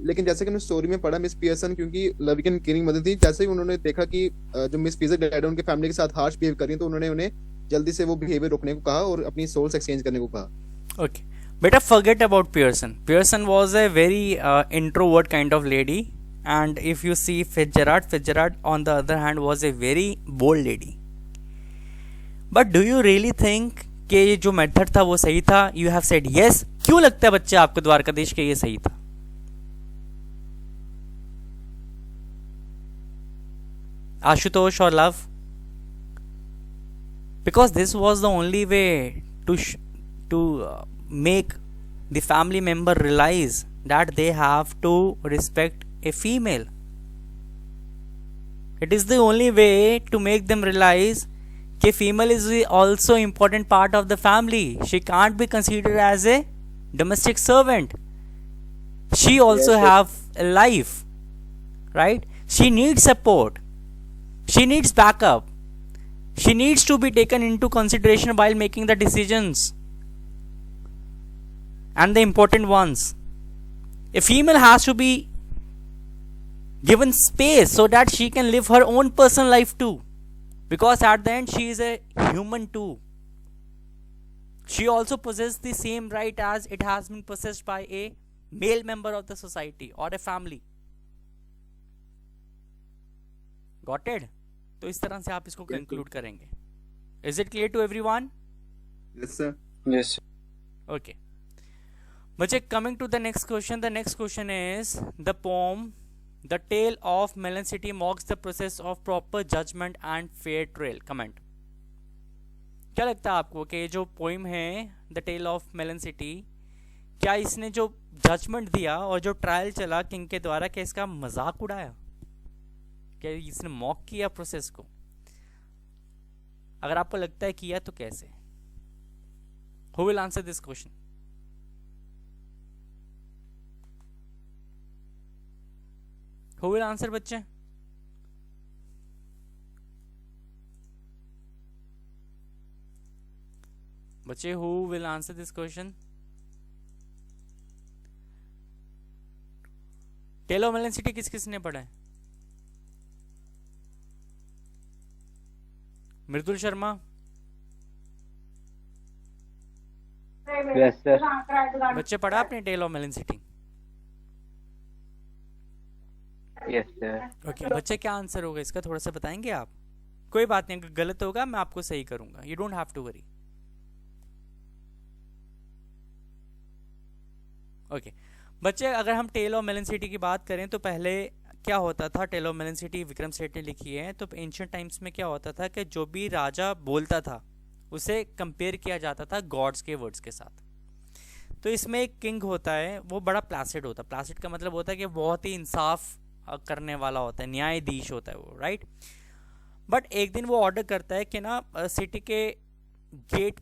लेकिन जैसे कि हमने स्टोरी में पढ़ा, मिस पियर्सन क्योंकि लविंग एंड केयरिंग मदर थी, जैसे ही उन्होंने देखा कि जो मिस फिट्जराल्ड उनके फैमिली के साथ हार्श बिहेव कर रही है, तो उन्होंने उन्हें जल्दी से वो बिहेवियर रोकने को कहा और अपनी सोल्स एक्सचेंज करने को कहा। ओके बेटा, forget about Pearson. Pearson was a very introvert kind of lady, and if you see Fitzgerald on the other hand was a very bold lady. But do you really think कि ये जो method था वो सही था? You have said yes. क्यों लगता है बच्चे आपको द्वारकाधीश के ये सही था? आशुतोष और love? Because this was the only way to make the family member realize that they have to respect a female. It is the only way to make them realize that female is also important part of the family. She can't be considered as a domestic servant. She also have a life, right? She needs support. She needs backup. She needs to be taken into consideration while making the decisions. And the important ones. A female has to be given space so that she can live her own personal life too. Because at the end she is a human too. She also possesses the same right as it has been possessed by a male member of the society or a family. Got it? तो इस तरह से आप इसको conclude करेंगे। Is it clear to everyone? Yes sir. Yes. Okay. बच्चे, coming to the next question. The next question is the poem The Tale of Melanchthon mocks the process of proper judgment and fair trial. Comment. क्या लगता है आपको कि जो poem है the tell of मेलनसिटी, क्या इसने जो जजमेंट दिया और जो ट्रायल चला किंग के द्वारा, क्या इसका मजाक उड़ाया? क्या इसने मॉक किया प्रोसेस को? अगर आपको लगता है किया तो कैसे? Who will answer this question? Who will answer बच्चे? बच्चे, who will answer this question? Tell of melon city किस किसने पढ़ा है? मृदुल शर्मा? Yes sir. बच्चे, पढ़ा आपने tale of melon city? Yes sir. Okay बच्चे, क्या आंसर होगा इसका? थोड़ा सा बताएंगे आप? कोई बात नहीं, अगर गलत होगा मैं आपको सही करूंगा। You don't have to worry. Okay बच्चे, अगर हम टेल ऑफ मेलनसिटी की बात करें तो पहले क्या होता था? टेल ऑफ मेलनसिटी विक्रम सेठ ने लिखी है। तो एंशिएंट टाइम्स में क्या होता था कि जो भी राजा बोलता था उसे कंपेयर किया जाता था गॉड्स के वर्ड्स के साथ। तो इसमें एक किंग होता है, वो बड़ा प्लासिड होता है। प्लासिड का मतलब होता है कि बहुत ही इंसाफ करने वाला होता है, न्यायाधीश होता है वो, राइट? बट एक दिन वो ऑर्डर करता है कि ना सिटी के गेट,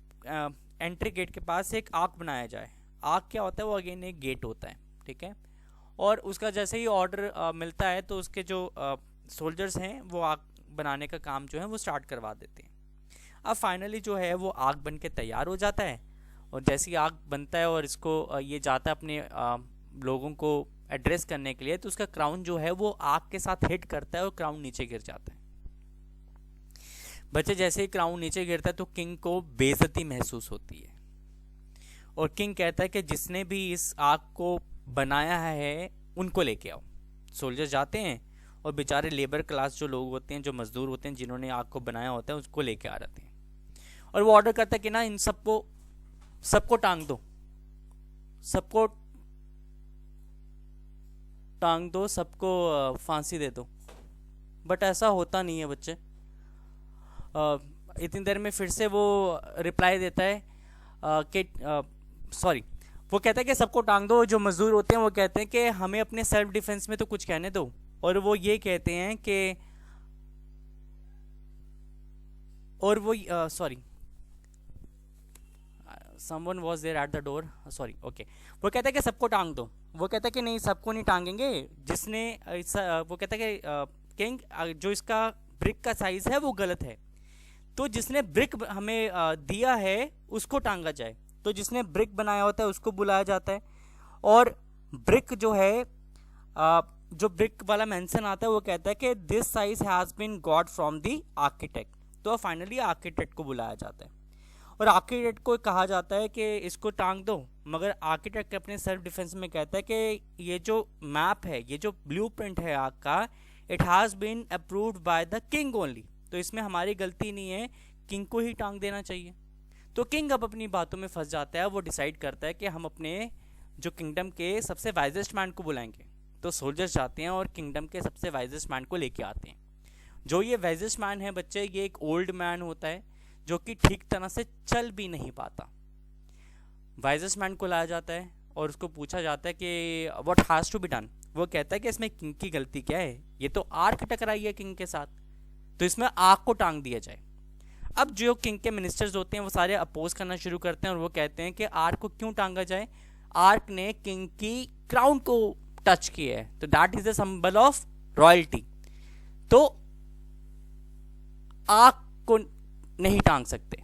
एंट्री गेट के पास एक आर्क बनाया जाए। आर्क क्या होता है? वो अगेन एक गेट होता है, ठीक है? और उसका जैसे ही ऑर्डर मिलता है तो उसके जो सोल्जर्स हैं वो आग बनाने का काम जो है वो स्टार्ट करवा देते हैं। अब फाइनली जो है वो आग बन के तैयार हो जाता है, और जैसे ही आग बनता है और इसको ये जाता है अपने लोगों को एड्रेस करने के लिए, तो उसका क्राउन जो है वो आग के साथ हिट करता है और क्राउन नीचे गिर जाता है। बच्चे जैसे ही क्राउन नीचे गिरता है तो किंग को बेइज्जती महसूस होती है, और किंग कहता है कि जिसने भी इस आग को बनाया है उनको लेके आओ। सोल्जर जाते हैं और बेचारे लेबर क्लास जो लोग होते हैं, जो मजदूर होते हैं, जिन्होंने आग को बनाया होता है, उसको लेके आ रहते हैं, और वो ऑर्डर करता है कि ना इन सबको टांग दो, सबको टांग दो, सबको फांसी दे दो। बट ऐसा होता नहीं है बच्चे। इतनी देर में फिर से वो रिप्लाई देता है कि सॉरी, वो कहता है कि सबको टांग दो। जो मजदूर होते हैं वो कहते हैं कि हमें अपने सेल्फ डिफेंस में तो कुछ कहने दो, और वो ये कहते हैं कि और वो sorry someone was there at the door, sorry, okay, वो कहता है कि सबको टांग दो। वो कहता है कि नहीं, सबको नहीं टांगेंगे, जिसने वो कहता है कि किंग जो इसका ब्रिक का साइज है वो गलत है, तो जिसने ब्रिक हमें दिया है उसको टांगा जाए। तो जिसने ब्रिक बनाया होता है उसको बुलाया जाता है, और ब्रिक जो है जो ब्रिक वाला मेंशन आता है वो कहता है कि this size has been got from the architect. तो फाइनली आर्किटेक्ट को बुलाया जाता है, और आर्किटेक्ट को कहा जाता है कि इसको टांग दो, मगर आर्किटेक्ट अपने सेल्फ डिफेंस में कहता है कि ये जो मैप है, ये जो ब्लूप्रिंट है आग का, it has been approved by the king only, तो इसमें हमारी गलती नहीं है, किंग को ही टांग देना चाहिए। तो किंग अब अपनी बातों में फंस जाता है। वो डिसाइड करता है कि हम अपने जो किंगडम के सबसे वाइजेस्ट मैन को बुलाएंगे। तो सोल्जर्स जाते हैं और किंगडम के सबसे वाइजेस्ट मैन को लेके आते हैं। जो ये वाइजेस्ट मैन है बच्चे, ये एक ओल्ड मैन होता है जो कि ठीक तरह से चल भी नहीं पाता। वाइजेस्ट मैन को लाया जाता है और उसको पूछा जाता है कि what has to be done. वो कहता है कि इसमें किंग की गलती क्या है, ये तो आर्क टकराई है किंग के साथ, तो इसमें आग को टांग दिया जाए। अब जो किंग के मिनिस्टर्स होते हैं वो सारे अपोज करना शुरू करते हैं, और वो कहते हैं कि आर्क को क्यों टांगा जाए, आर्क ने किंग की क्राउन को टच किया है, तो that is the symbol of royalty, तो आर्क को नहीं टांग सकते।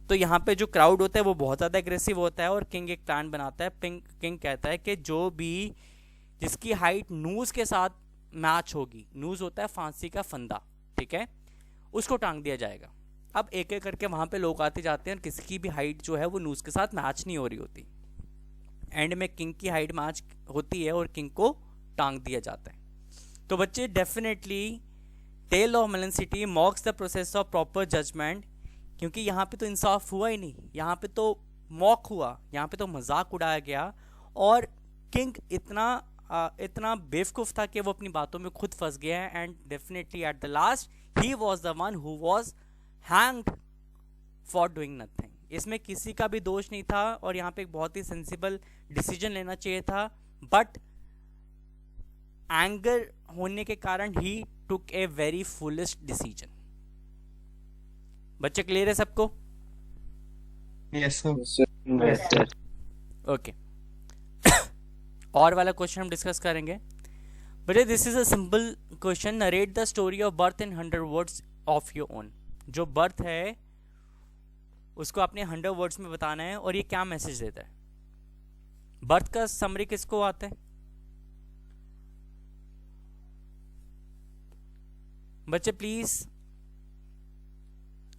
तो यहाँ पे जो क्राउड होता है वो बहुत ज़्यादा एग्रेसिव होता है, और किंग एक प्लान बनाता है। किंग कहता है कि जो भी जिसकी हाइट नूज के साथ मैच होगी, नूज होता है फांसी का फंदा, ठीक है, उसको टांग दिया जाएगा। अब एक एक करके वहाँ पे लोग आते जाते हैं, और किसी की भी हाइट जो है वो नूज के साथ मैच नहीं हो रही होती। एंड में किंग की हाइट मैच होती है और किंग को टांग दिया जाता है। तो बच्चे definitely tale of melon city mocks the process of proper judgment, क्योंकि यहाँ पे तो इंसाफ हुआ ही नहीं, यहाँ पे तो मॉक हुआ, यहाँ पे तो मजाक उड़ाया गया, और किंग इतना बेवकूफ़ था कि वो अपनी बातों में खुद फंस गया है। And definitely at the last he was the one who was hanged for doing nothing. इसमें किसी का भी दोष नहीं था, और यहाँ पे एक बहुत ही सेंसिबल डिसीजन लेना चाहिए था, बट एंगर होने के कारण ही टुक ए वेरी फुलिश डिसीजन। बच्चे क्लियर है सबको? Yes sir. ओके, और वाला क्वेश्चन हम डिस्कस करेंगे। बच्चे this is a simple question, narrate the story of birth in 100 words of your own. जो बर्थ है उसको आपने 100 वर्ड्स में बताना है, और ये क्या मैसेज देता है। बर्थ का समरी किसको आता है बच्चे? Please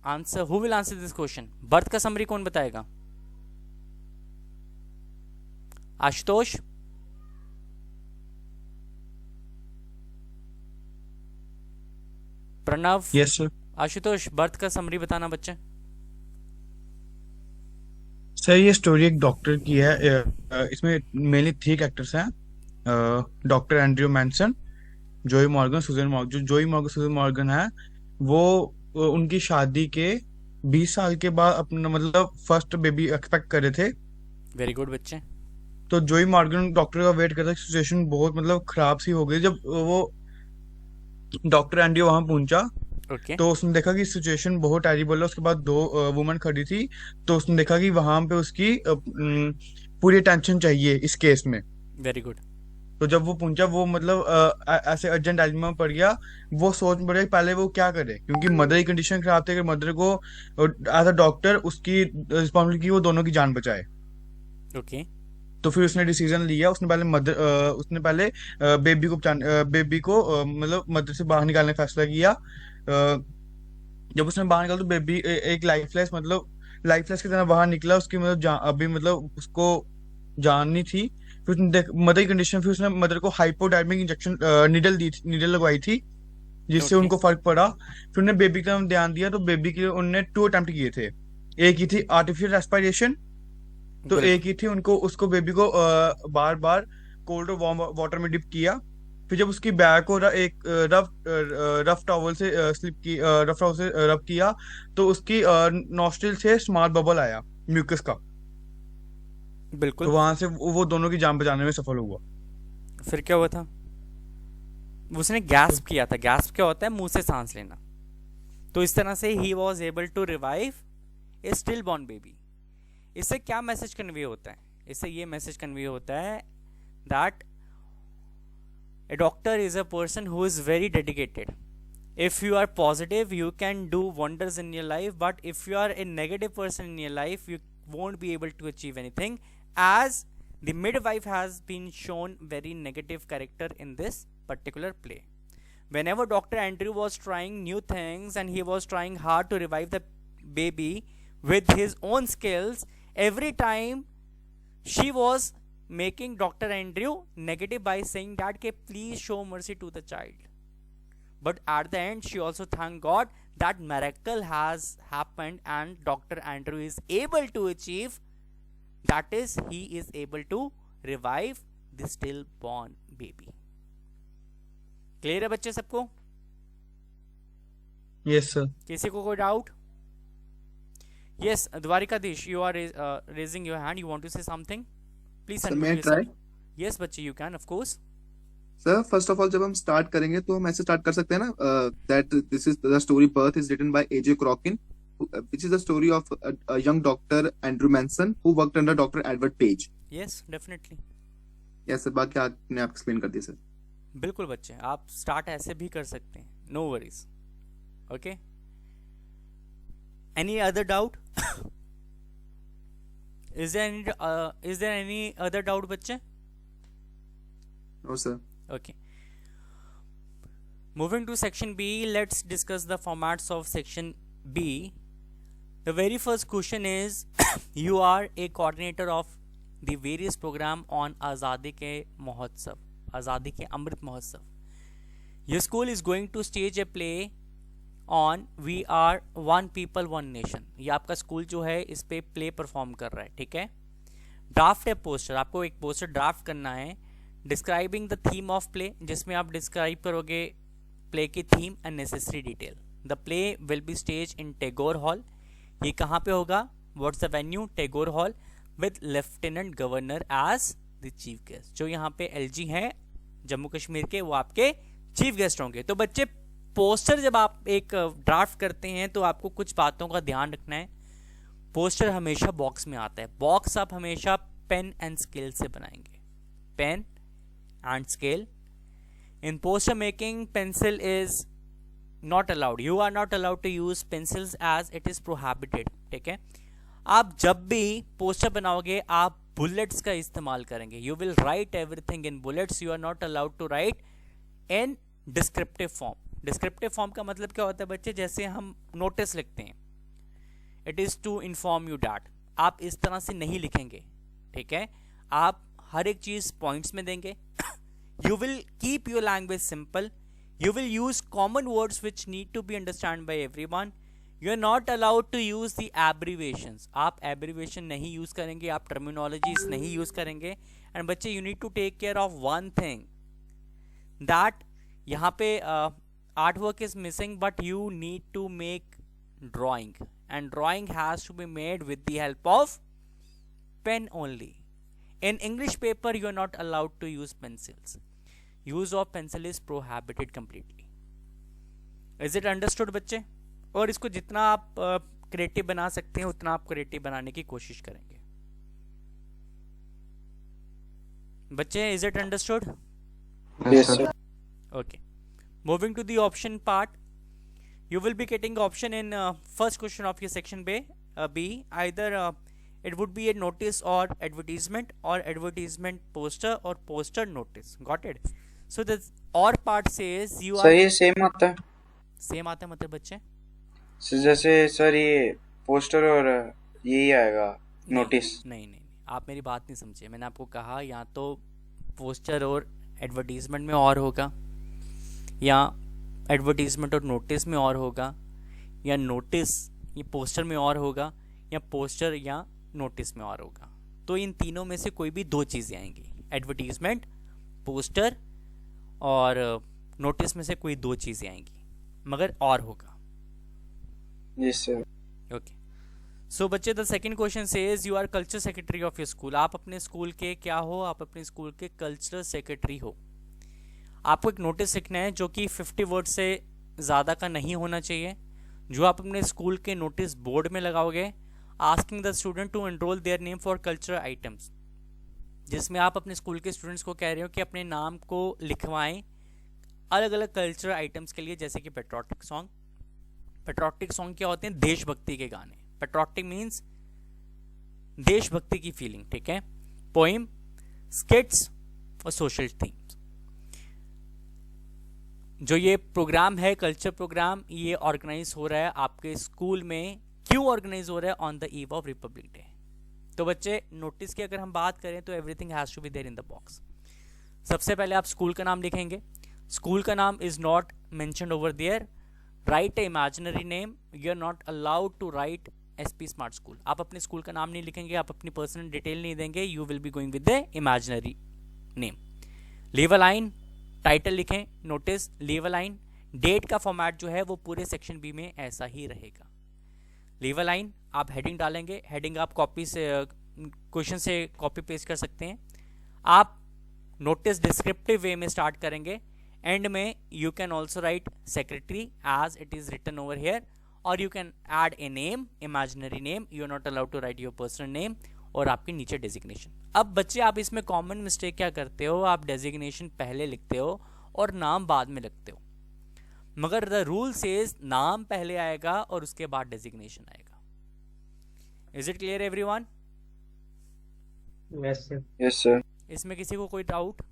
answer, who will answer this question. Birth का समरी कौन बताएगा? Ashutosh? Pranav? Yes sir. Ashutosh, birth का समरी बताना बच्चे। सर ये स्टोरी एक डॉक्टर की है, इसमें मेनली 3 कैरेक्टर्स हैं, डॉक्टर एंड्रयू मैनसन, जोई मॉर्गन, सुजन मॉर्गन। जो जोई मॉर्गन सुजन मॉर्गन है वो उनकी शादी के 20 साल के बाद अपना मतलब फर्स्ट बेबी एक्सपेक्ट कर रहे थे। वेरी गुड बच्चे। तो जोई मॉर्गन डॉक्टर का वेट करता, सिचुएशन बहुत मतलब खराब सी हो गई। जब वो डॉक्टर एंड्रयू वहां पहुंचा ओके, तो उसने देखा कि सिचुएशन बहुत टेरिबल है। उसके बाद 2 वुमन खड़ी थी, तो उसने देखा कि वहां पे उसकी पूरी अटेंशन चाहिए इस केस में। Very good. तो जब वो पहुंचा वो मतलब ऐसे अर्जेंट डायलिमा में पड़ गया। वो सोच में पड़ गया कि पहले वो क्या करे, क्योंकि मदर की कंडीशन खराब थी। कि मदर को एज अ डॉक्टर उसकी रिस्पॉन्सिबिलिटी की वो दोनों की जान बचाए। ओके। तो फिर उसने डिसीजन लिया, उसने पहले बेबी को मतलब मदर से बाहर निकालने का फैसला किया। जब उसने बाहर निकाला तो बेबी एक लाइफलेस की तरह बाहर निकला। उसकी मतलब अभी मतलब उसको जान नहीं थी। फिर उसने मदर की कंडीशन, फिर उसने मदर को हाइपोडार्मिक इंजेक्शन नीडल लगवाई थी, जिससे ओके। उनको फर्क पड़ा। फिर उन्हें बेबी का ध्यान दिया, तो बेबी के उन्होंने 2 अटेम्प्ट किए थे। एक ही थी आर्टिफिशियल रेस्पिरेशन, तो बिल्कुल। एक ही थी उनको उसको बेबी को बार बार कोल्ड और वार्म वाटर में डिप किया। फिर जब उसकी बैक को एक रफ टॉवल से रब किया, तो उसकी नॉस्ट्रिल से स्मॉल बबल आया म्यूकस का। बिल्कुल। तो वहां से वो दोनों की जान बचाने में सफल हुआ। फिर क्या हुआ था? उसने गैस्प किया था। गैस्प क्या होता है? मुंह से सांस लेना। तो इस तरह से ही was able to revive a stillborn baby. इससे क्या मैसेज कन्वे होता है? इससे ये मैसेज कन्वे होता है that a doctor is a person who is very dedicated. If you are positive, you can do wonders in your life, but if you are a negative person in your life, you won't be able to achieve anything, as the midwife has been shown very negative character in this particular play. Whenever Dr. Andrew was trying new things and he was trying hard to revive the baby with his own skills, every time she was making Dr. Andrew negative by saying that ke please show mercy to the child. But at the end she also thanked God that miracle has happened and Dr. Andrew is able to achieve, that is he is able to revive the stillborn baby. Clear है बच्चे सबको? Yes sir. किसी को कोई doubt? Yes Dwarkadhish, you are raising your hand, you want to say something? Please sir मैं unmute try. yourself. Yes बच्चे, you can of course. Sir first of all जब हम स्टार्ट करेंगे तो हम ऐसे स्टार्ट कर सकते हैं ना, that this is the story birth is written by AJ Cronin, which is the story of a young doctor Andrew Manson who worked under Dr. Edward Page. Yes definitely. Yes sir, बाकी आपने आप explain कर दिया sir. बिल्कुल बच्चे, आप start ऐसे भी कर सकते हैं, no worries. Okay, any other doubt? Is there any other doubt बच्चे? No sir. Okay. Moving to section B, let's discuss the formats of section B. The very first question is you are a coordinator of the various program on Azadi ke Mahotsav, Azadi ke Amrit Mahotsav. Your school is going to stage a play on We Are One People One Nation. ये आपका school जो है इस पे play perform कर रहा है, ठीक है। ड्राफ्ट है पोस्टर, आपको एक पोस्टर ड्राफ्ट करना है describing the theme of play, जिसमें आप डिस्क्राइब करोगे प्ले की theme and necessary detail. The play will be stage in Tagore hall. ये कहाँ पे होगा? What's the venue? Tagore hall, with lieutenant governor as the chief guest. जो यहाँ पे एलजी हैं जम्मू कश्मीर के, वो आपके चीफ गेस्ट होंगे। तो बच्चे पोस्टर जब आप एक ड्राफ्ट करते हैं तो आपको कुछ बातों का ध्यान रखना है। पोस्टर हमेशा बॉक्स में आता है। बॉक्स आप हमेशा पेन एंड स्केल से बनाएंगे, pen and scale. In poster making, pencil is not allowed. You are not allowed to use pencils as it is prohibited. ठीक है। आप जब भी पोस्टर बनाओगे आप बुलेट्स का इस्तेमाल करेंगे। You will write everything in bullets. You are not allowed to write in descriptive form. Descriptive form का मतलब क्या होता है बच्चे? जैसे हम नोटिस लिखते हैं, it is to inform you that, आप इस तरह से नहीं लिखेंगे, ठीक है। आप हर एक चीज पॉइंट्स में देंगे। You will keep your language simple. You will use common words which need to be understood by everyone. You are not allowed to use the abbreviations. आप abbreviation नहीं use करेंगे, आप terminologies नहीं use करेंगे। And बच्चे you need to take care of one thing, that यहाँ पे artwork is missing, but you need to make drawing, and drawing has to be made with the help of pen only. In English paper you are not allowed to use pencils. Use of pencil is prohibited completely. Is it understood बच्चे? और इसको जितना आप creative बना सकते हैं उतना आप क्रिएटिव बनाने की कोशिश करेंगे बच्चे। Is it understood? Yes, sir. Okay. Moving to the option part, you will be getting option in first question of your section B. Either it would be a notice or advertisement, or advertisement poster, or poster notice. Got it? So the or part says you sir are ये same आता है same आता है मतलब बच्चे sir, जैसे sir ये poster और यही आएगा नोटिस। नहीं, आप मेरी बात नहीं समझे। मैंने आपको कहा या तो पोस्टर और एडवर्टीजमेंट में और होगा, या एडवर्टीजमेंट और नोटिस में और होगा, या नोटिस ये पोस्टर में और होगा, या पोस्टर या नोटिस में और होगा। तो इन तीनों में से कोई भी दो चीज़ें आएंगी, एडवर्टीजमेंट, पोस्टर और नोटिस में से कोई दो चीज़ें आएंगी, मगर और होगा। Yes sir. ओके, सो बच्चे the second question says you our culture secretary of your school. आप अपने स्कूल के क्या हो? आप अपने स्कूल के कल्चरल सेक्रेटरी हो। आपको एक नोटिस लिखना है जो कि 50 वर्ड से ज़्यादा का नहीं होना चाहिए, जो आप अपने स्कूल के नोटिस बोर्ड में लगाओगे, asking the student to enrol their name for cultural items, जिसमें आप अपने स्कूल के स्टूडेंट्स को कह रहे हो कि अपने नाम को लिखवाएं अलग अलग कल्चरल आइटम्स के लिए, जैसे कि पेट्रोटिक सॉन्ग। पेट्रोटिक सॉन्ग क्या होते हैं? देशभक्ति के गाने। पेट्रोटिक मीन्स देशभक्ति की फीलिंग, ठीक है। पोइम, स्किट्स और सोशल थीम्स। जो ये प्रोग्राम है, कल्चर प्रोग्राम, ये ऑर्गेनाइज हो रहा है आपके स्कूल में। क्यों ऑर्गेनाइज हो रहा है? On the eve of Republic Day. तो बच्चे नोटिस की अगर हम बात करें तो everything has to be there in the box. सबसे पहले आप स्कूल का नाम लिखेंगे। स्कूल का नाम is not mentioned over there. Write a imaginary name. You are not allowed to write SP smart school. आप अपने स्कूल का नाम नहीं लिखेंगे, आप अपनी पर्सनल डिटेल नहीं देंगे, you will be going with the imaginary name. Leave a line, title लिखें, notice, leave a line. Date का फॉर्मेट जो है वो पूरे सेक्शन बी में ऐसा ही रहेगा। लीव अ लाइन, आप हेडिंग डालेंगे। हेडिंग आप कॉपी से क्वेश्चन से कॉपी पेस्ट कर सकते हैं। आप नोटिस डिस्क्रिप्टिव वे में स्टार्ट करेंगे। एंड में you can also write secretary as it is written over here, और you can add a name, imaginary name. You are not allowed to write your personal name, और आपके नीचे designation. अब बच्चे आप इसमें कॉमन मिस्टेक क्या करते हो? आप डेजिग्नेशन पहले लिखते हो और नाम बाद में लिखते हो, मगर द रूल सेज नाम पहले आएगा और उसके बाद डेजिग्नेशन आएगा। Is it clear everyone? Yes sir. Yes sir. इसमें किसी को कोई डाउट,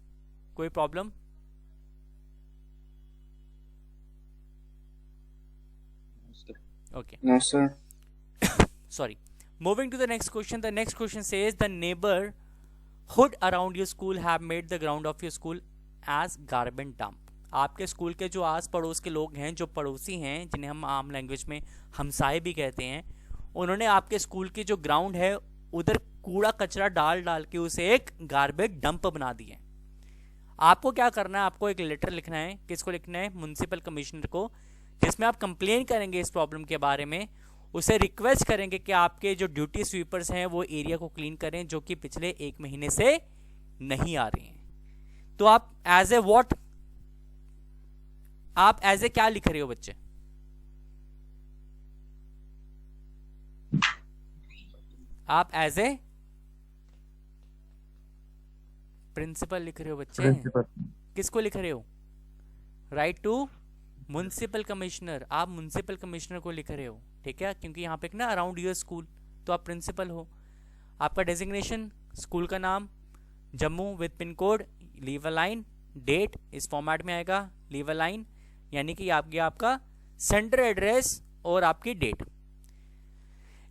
कोई problem? Okay, no sir. sorry, moving to the next question. The next question says the neighborhood around your school have made the ground of your school as garbage dump। आपके school के जो आस पड़ोस के लोग हैं, जो पड़ोसी हैं, जिन्हें हम आम लैंग्वेज में हमसाए भी कहते हैं, उन्होंने आपके स्कूल की जो ग्राउंड है उधर कूड़ा कचरा डाल डाल के उसे एक गार्बेज डंप बना दिए। आपको क्या करना है? आपको एक लेटर लिखना है। किसको लिखना है? म्युनिसिपल कमिश्नर को, जिसमें आप कंप्लेन करेंगे इस प्रॉब्लम के बारे में। उसे रिक्वेस्ट करेंगे कि आपके जो ड्यूटी स्वीपर्स हैं वो एरिया को क्लीन करें, जो कि पिछले 1 महीने से नहीं आ रहे हैं। तो आप एज ए व्हाट, आप एज ए क्या लिख रहे हो बच्चे? आप एज ए प्रिंसिपल लिख रहे हो बच्चे। किसको लिख रहे हो? Write to municipal commissioner. आप म्युनिसिपल कमिश्नर को लिख रहे हो, ठीक है, क्योंकि यहाँ पे एक ना अराउंड योर स्कूल, तो आप प्रिंसिपल हो। आपका डेजिग्नेशन, स्कूल का नाम Jammu with pin code, leave a line, date इस फॉर्मेट में आएगा, लीव अ लाइन, यानी कि आपका सेंटर एड्रेस और आपकी डेट।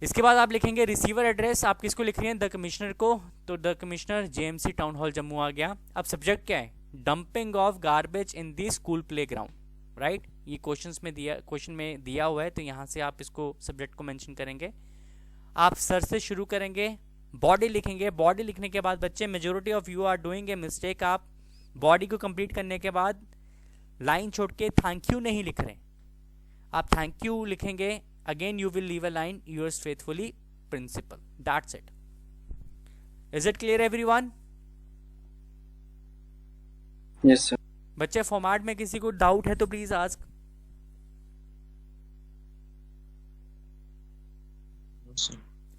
इसके बाद आप लिखेंगे रिसीवर एड्रेस। आप किसको लिख रहे हैं? द कमिश्नर को, तो the commissioner JMC town hall Jammu आ गया। अब सब्जेक्ट क्या है? Dumping of garbage in the school playground, right. ये क्वेश्चन में दिया हुआ है, तो यहाँ से आप इसको सब्जेक्ट को मेंशन करेंगे। आप सर से शुरू करेंगे, बॉडी लिखेंगे। बॉडी लिखने के बाद बच्चे majority of you are doing a mistake. आप बॉडी को कंप्लीट करने के बाद लाइन छोड़ के थैंक यू नहीं लिख रहे, आप थैंक यू लिखेंगे। Again you will leave a line, yours faithfully principal, that's it. Is it clear everyone? Yes sir. बच्चे फॉर्मेट में किसी को डाउट है तो प्लीज आस्क।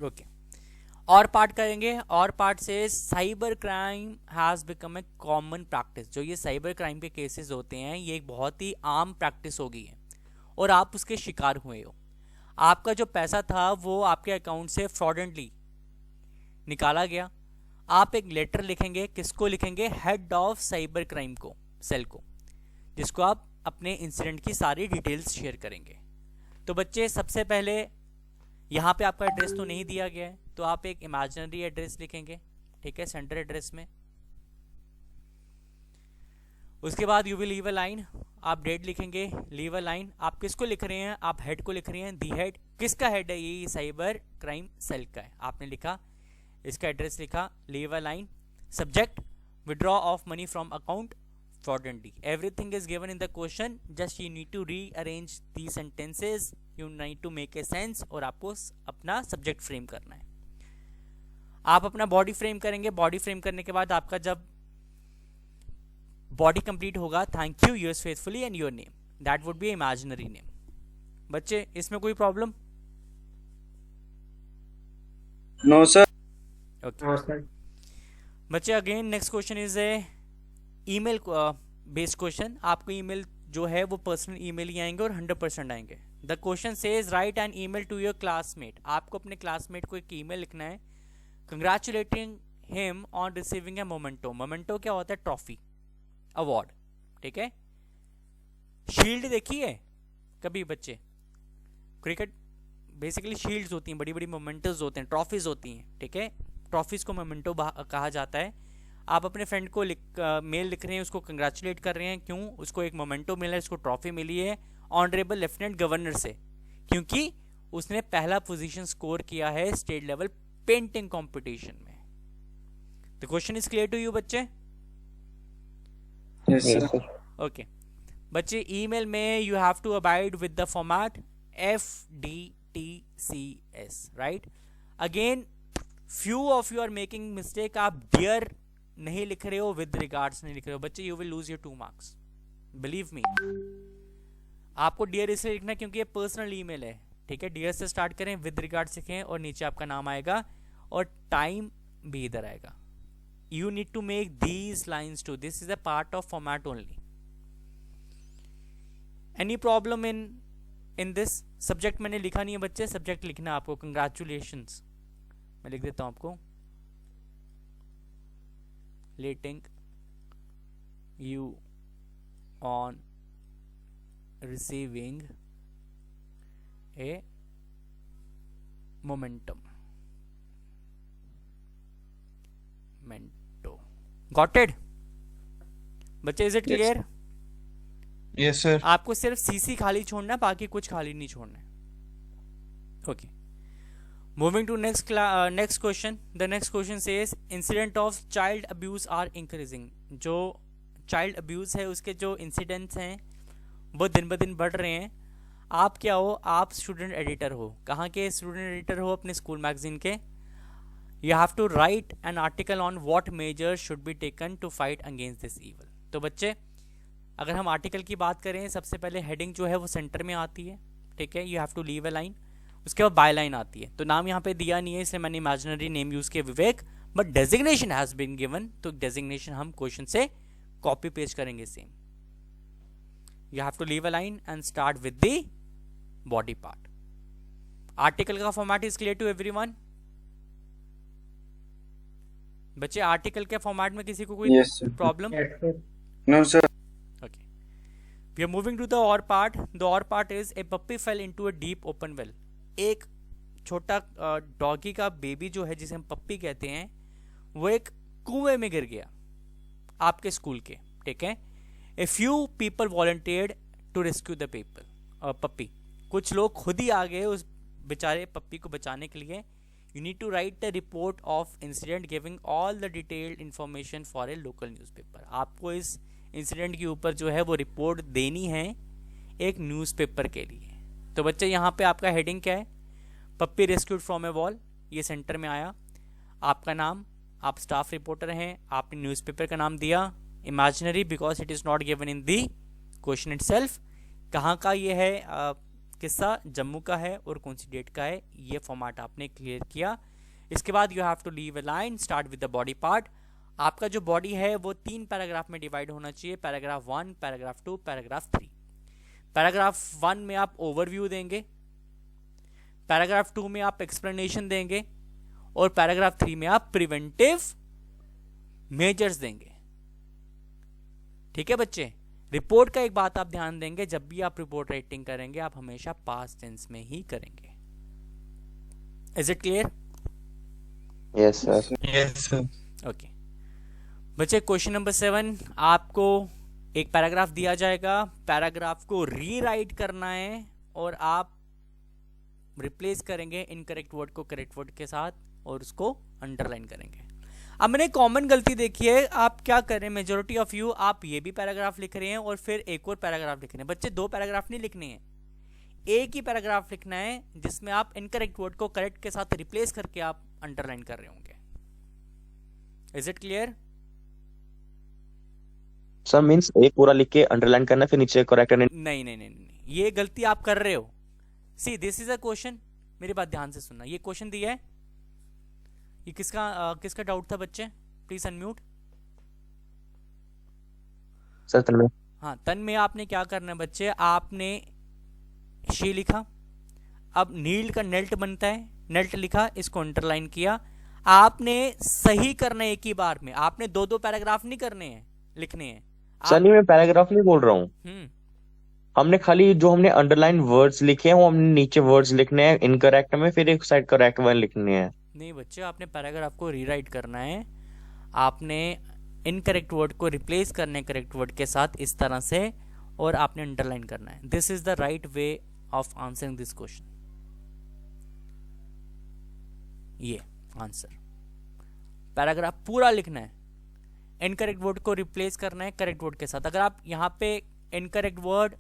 ओके, और पार्ट करेंगे। और पार्ट से cyber crime has become a common practice. जो ये साइबर क्राइम के केसेस होते हैं ये एक बहुत ही आम प्रैक्टिस हो गई है और आप उसके शिकार हुए हो। आपका जो पैसा था वो आपके अकाउंट से फ्रॉडेंटली निकाला गया। आप एक लेटर लिखेंगे, किसको लिखेंगे? हेड ऑफ साइबर क्राइम को, सेल को, जिसको आप अपने इंसिडेंट की सारी डिटेल्स शेयर करेंगे। तो बच्चे सबसे पहले यहाँ पे आपका एड्रेस तो नहीं दिया गया है, तो आप एक इमेजिनरी एड्रेस लिखेंगे, ठीक है, सेंटर एड्रेस में। उसके बाद you will leave a line, आप डेट लिखेंगे, लीव अ लाइन। आप किसको लिख रहे हैं? आप हेड को लिख रहे हैं, दी हेड। किसका हेड है? ये साइबर क्राइम सेल का है। आपने लिखा, इसका एड्रेस लिखा, leave a line. Subject withdraw of money from account fraudulently. Everything is given in the question, just you need to rearrange these sentences, you need to make a sense, और आपको अपना subject frame करना है। आप अपना body frame करेंगे। Body frame करने के बाद आपका जब बॉडी कंप्लीट होगा, thank you, yours faithfully and your name, that would be imaginary name। बच्चे इसमें कोई प्रॉब्लम? No sir. ओके बच्चे, again next question is a email based question. आपको ईमेल जो है वो पर्सनल ईमेल ही आएंगे और 100% आएंगे। The question says write an email to your classmate. आपको अपने क्लासमेट को एक ईमेल लिखना है, congratulating him on receiving a memento. Memento क्या होता है? ट्रॉफी, अवार्ड, ठीक है। शील्ड देखी है कभी बच्चे? क्रिकेट बेसिकली शील्ड्स होती हैं, बड़ी बड़ी मोमेंटोज होते हैं, ट्रॉफीज होती हैं, ठीक है। ट्रॉफीज को मोमेंटो कहा जाता है। आप अपने फ्रेंड को मेल लिख रहे हैं, उसको कंग्रेचुलेट कर रहे हैं, क्यों? उसको एक मोमेंटो मिला है, उसको ट्रॉफी मिली है ऑनरेबल लेफ्टिनेंट गवर्नर से, क्योंकि उसने पहला पोजीशन स्कोर किया है स्टेट लेवल पेंटिंग कंपटीशन में। The question is clear to you बच्चे? Yes sir. ओके बच्चे, ईमेल में you have to abide with the format FDTCS, right. Again few of you are making mistake. आप dear नहीं लिख रहे हो, with regards नहीं लिख रहे हो बच्चे, you will lose your 2 marks, believe me. आपको डियर इसलिए लिखना क्योंकि ये पर्सनल ईमेल है, ठीक है। डियर से स्टार्ट करें, विद रिगार्ड्स लिखें और नीचे आपका नाम आएगा और टाइम भी इधर आएगा। You need to make these lines two, this is a part of format only. Any problem in this? Subject मैंने लिखा नहीं है बच्चे, सब्जेक्ट लिखना आपको, कंग्रेचुलेशंस मैं लिख देता हूं आपको, letting you on receiving a momentum. Got it? बच्चे, is it clear? Yes sir. आपको सिर्फ सीसी खाली छोड़ना है, बाकी कुछ खाली नहीं छोड़ना है। Okay, moving to next question. The next question says incident of child abuse are increasing. जो चाइल्ड अब्यूज है उसके जो इंसिडेंट्स हैं वो दिन ब दिन बढ़ रहे हैं। आप क्या हो? आप स्टूडेंट एडिटर हो। कहाँ के स्टूडेंट एडिटर हो? अपने स्कूल मैगजीन के। You have to write an article on what measures should be taken to fight against this evil. तो बच्चे, अगर हम आर्टिकल की बात करें, सबसे पहले हेडिंग जो है वो सेंटर में आती है, ठीक है। You have to leave a line. उसके बाद बाय लाइन आती है। तो नाम यहाँ पे दिया नहीं है इसलिए मैंने इमेजिनरी नेम यूज किया Vivek, but designation has been given. तो डेजिग्नेशन हम क्वेश्चन से कॉपी पेस्ट करेंगे same. You have to leave a line and start with the body part. Article का format is clear to everyone? बच्चे, article के format में किसी को कोई problem? No sir. Okay. We are moving to the or part. The or part is a puppy fell into a deep open well. एक छोटा doggy का baby जो है, जिसे हम पप्पी कहते हैं, वो एक कुएं में गिर गया आपके स्कूल के, ठीक है। A few people volunteered to rescue the puppy. कुछ लोग खुद ही आ गए उस बेचारे पप्पी को बचाने के लिए। You need to write the report of incident giving all the detailed information for a local newspaper. आपको इस इंसिडेंट के ऊपर जो है वो रिपोर्ट देनी है एक न्यूज़पेपर के लिए। तो बच्चे, यहाँ पे आपका हेडिंग क्या है? पप्पी रेस्क्यूड फ्रॉम ए वॉल, ये सेंटर में आया। आपका नाम, आप स्टाफ रिपोर्टर हैं, आपने न्यूज़पेपर का नाम दिया imaginary because it is not given in the question itself. कहाँ का ये है किस्सा? जम्मू का है और कौन सी डेट का है, ये फॉर्मेट आपने क्लियर किया। इसके बाद you have to leave a line, start with the body part. आपका जो बॉडी है वो 3 पैराग्राफ में डिवाइड होना चाहिए, पैराग्राफ 1, पैराग्राफ 2, पैराग्राफ 3। पैराग्राफ 1 में आप ओवरव्यू देंगे, पैराग्राफ 2 में आप एक्सप्लेनेशन देंगे, और पैराग्राफ 3 में आप प्रिवेंटिव मेजर्स देंगे। ठीक है बच्चे, रिपोर्ट का एक बात आप ध्यान देंगे, जब भी आप रिपोर्ट राइटिंग करेंगे आप हमेशा पास्ट टेंस में ही करेंगे। Is it clear? Yes sir. Yes sir. Okay बच्चे, क्वेश्चन नंबर 7, आपको एक पैराग्राफ दिया जाएगा, पैराग्राफ को रीराइट करना है और आप रिप्लेस करेंगे इनकरेक्ट वर्ड को करेक्ट वर्ड के साथ और उसको अंडरलाइन करेंगे। अब मैंने कॉमन गलती देखी है, आप क्या करें, मेजोरिटी ऑफ यू आप ये भी पैराग्राफ लिख रहे हैं और फिर एक और पैराग्राफ लिख रहे हैं। बच्चे 2 पैराग्राफ नहीं लिखने हैं, एक ही पैराग्राफ लिखना है जिसमें आप इनकरेक्ट वर्ड को करेक्ट के साथ रिप्लेस करके आप अंडरलाइन कर रहे होंगे। Is it clear? Sir means एक पूरा लिख के अंडरलाइन करना फिर नीचे करेक्ट करना। नहीं नहीं नहीं नहीं, ये गलती आप कर रहे हो। See this is a question, मेरी बात ध्यान से सुनना। ये क्वेश्चन दिया है, ये किसका डाउट था बच्चे? Please unmute. सर तन्मय। हाँ, तन्मय आपने क्या करना है बच्चे, आपने शी लिखा, अब नील का नेल्ट बनता है, नेल्ट लिखा, इसको अंडरलाइन किया। आपने सही करना है एक ही बार में, आपने 2-2 पैराग्राफ नहीं करने हैं, लिखने हैं। सर नहीं, मैं पैराग्राफ नहीं बोल रहा हूँ। हमने खाली जो हमने अंडरलाइन वर्ड्स लिखे हैं वो हमने नीचे वर्ड्स लिखने हैं इनकरेक्ट में, फिर एक साइड करेक्ट वन लिखने हैं। नहीं बच्चे, आपने पैराग्राफ को रीराइट करना है, आपने इनकरेक्ट वर्ड को रिप्लेस करना है करेक्ट वर्ड के साथ इस तरह से, और आपने अंडरलाइन करना है। This is the right way of answering this question. ये आंसर, पैराग्राफ पूरा लिखना है, इनकरेक्ट वर्ड को रिप्लेस करना है करेक्ट वर्ड के साथ। अगर आप यहाँ पे इनकरेक्ट वर्ड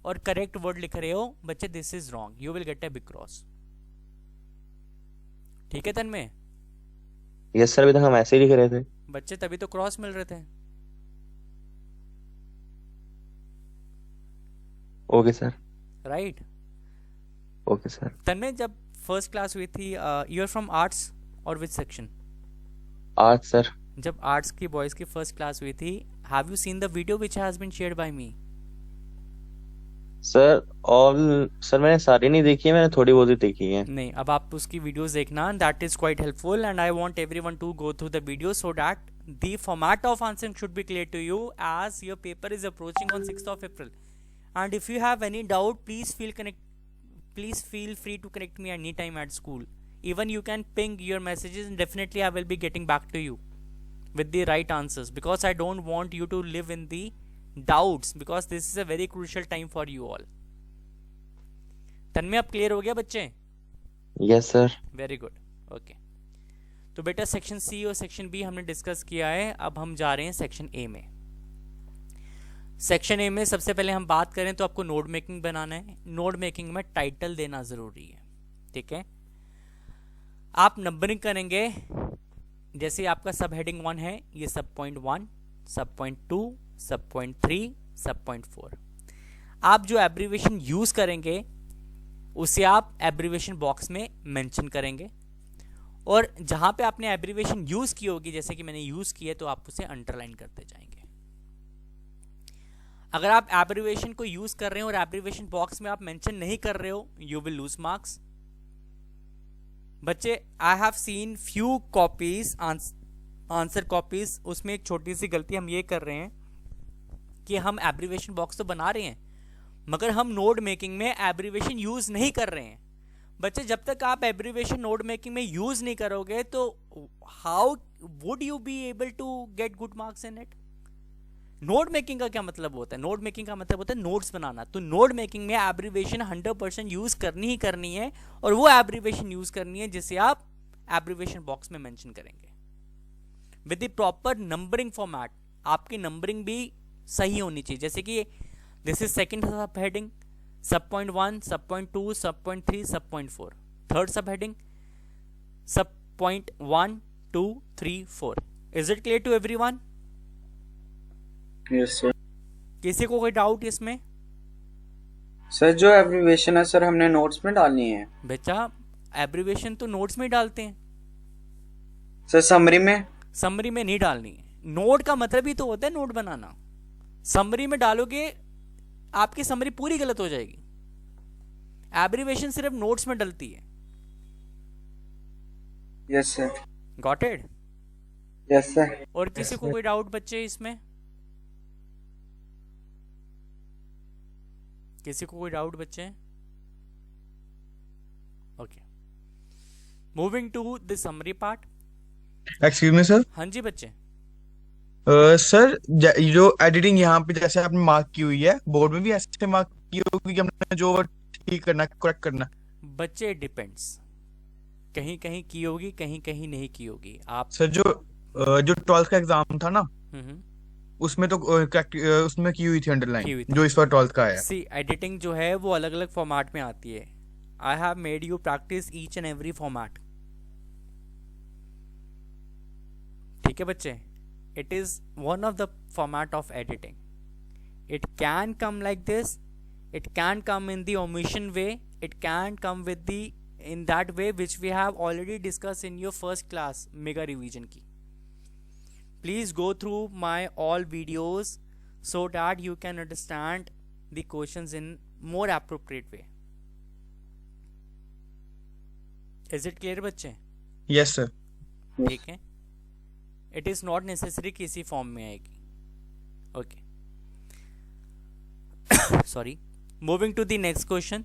और करेक्ट वर्ड लिख रहे हो बच्चे, this is wrong, you will get a big cross. ठीक है तन्मय? यस सर, अभी तक हम ऐसे ही लिख रहे थे बच्चे, तभी तो क्रॉस मिल रहे थे। Okay sir. Right? Okay sir. Tanmay, जब फर्स्ट क्लास हुई थी, यू आर फ्रॉम आर्ट्स और विच सेक्शन? Arts sir. जब आर्ट्स की बॉयज की फर्स्ट क्लास हुई थी, have you seen the video which has been shared by me? Sir sir मैंने सारी नहीं देखी है, मैंने थोड़ी बहुत ही देखी है। नहीं, अब आप उसकी वीडियोस देखना, that is quite helpful and I want everyone to go through the video so that the format of answering should be clear to you as your paper is approaching on 6th of April. And if you have any doubt, please feel free to connect me anytime at school. Even you can ping your messages and definitely I will be getting back to you with the right answers, because I don't want you to live in the doubts, because this is a very crucial time for you all. तन्मय, अब clear हो गया बच्चे? Yes sir. Very good, okay. तो बेटा section C और section B हमने discuss किया है, अब हम जा रहे हैं सेक्शन ए में। सेक्शन ए में सबसे पहले हम बात करें तो आपको नोट मेकिंग बनाना है। नोट मेकिंग में टाइटल देना जरूरी है, ठीक है? आप नंबरिंग करेंगे, जैसे आपका सब हेडिंग 1 है, ये सब point 1, sub point 2, sub point 3, sub point 4। आप जो एब्रीविएशन यूज करेंगे उसे आप एब्रीविएशन बॉक्स में मेंशन करेंगे, और जहां पे आपने एब्रीविएशन यूज की होगी, जैसे कि मैंने यूज की है, तो आप उसे अंडरलाइन करते जाएंगे। अगर आप एब्रीविएशन को यूज कर रहे हो और एब्रीविएशन बॉक्स में आप मेंशन नहीं कर रहे हो, यू विल लूज मार्क्स। बच्चे, I have seen few copies, answer copies, उसमें एक छोटी सी गलती हम ये कर रहे हैं कि हम एब्रीविएशन बॉक्स तो बना रहे हैं मगर हम नोट मेकिंग में एब्रीविएशन यूज नहीं कर रहे हैं। बच्चे, जब तक आप एब्रीविएशन नोट मेकिंग में यूज नहीं करोगे तो how would you be able to get good marks in it? Note making का क्या मतलब होता है? नोट मेकिंग का मतलब होता है नोट्स बनाना। तो नोट मेकिंग में एब्रीविएशन 100% यूज करनी ही करनी है, और वो एब्रीविएशन यूज करनी है जिसे आप एब्रीविएशन बॉक्स में मेंशन करेंगे with the proper numbering format. आपकी नंबरिंग भी सही होनी चाहिए, जैसे कि this is second sub heading, sub point 1, sub point 2, sub point 3, sub point 4। Third sub heading, sub point 1, 2, 3, 4। Is it clear to everyone? Yes sir. किसी को कोई डाउट इसमें? सर जो एब्रीविएशन है सर हमने नोट्स में डालनी है? बेटा, एब्रीविएशन तो नोट्स में डालते हैं। सर समरी में समरी में नहीं डालनी है, नोट का मतलब ही तो होता है नोट बनाना। समरी में डालोगे आपकी समरी पूरी गलत हो जाएगी। एब्रीवेशन सिर्फ नोट्स में डलती है। Yes sir. Got it? Yes sir. और किसी को कोई डाउट बच्चे इसमें? किसी को कोई डाउट बच्चे? Okay, moving to the summary part. Excuse me sir. हाँ जी बच्चे। सर जो एडिटिंग यहाँ पे जैसे आपने मार्क की हुई है, बोर्ड में भी ऐसे मार्क की होगी कि हमने जो वर्ड ठीक करना, करेक्ट करना? बच्चे डिपेंड्स, कहीं कहीं की होगी, कहीं कहीं नहीं की होगी। आप सर जो 12th का एग्जाम था ना, उसमें तो करेक्ट उसमें की हुई थी की हुई अंडरलाइन, थी। जो इस बार 12th का है। सी एडिटिंग जो है वो अलग अलग फॉर्मेट में आती है। I have made you practice each and every format. ठीक है बच्चे, it is one of the format of editing. It can come like this, it can come in the omission way, it can come with the in that way which we have already discussed in your first class mega revision की. Please go through my all videos so that you can understand the questions in more appropriate way. Is it clear बच्चे? Yes sir. ठीक है, it is not necessary कि इसी form में आएगी। Okay, sorry. Moving to the next question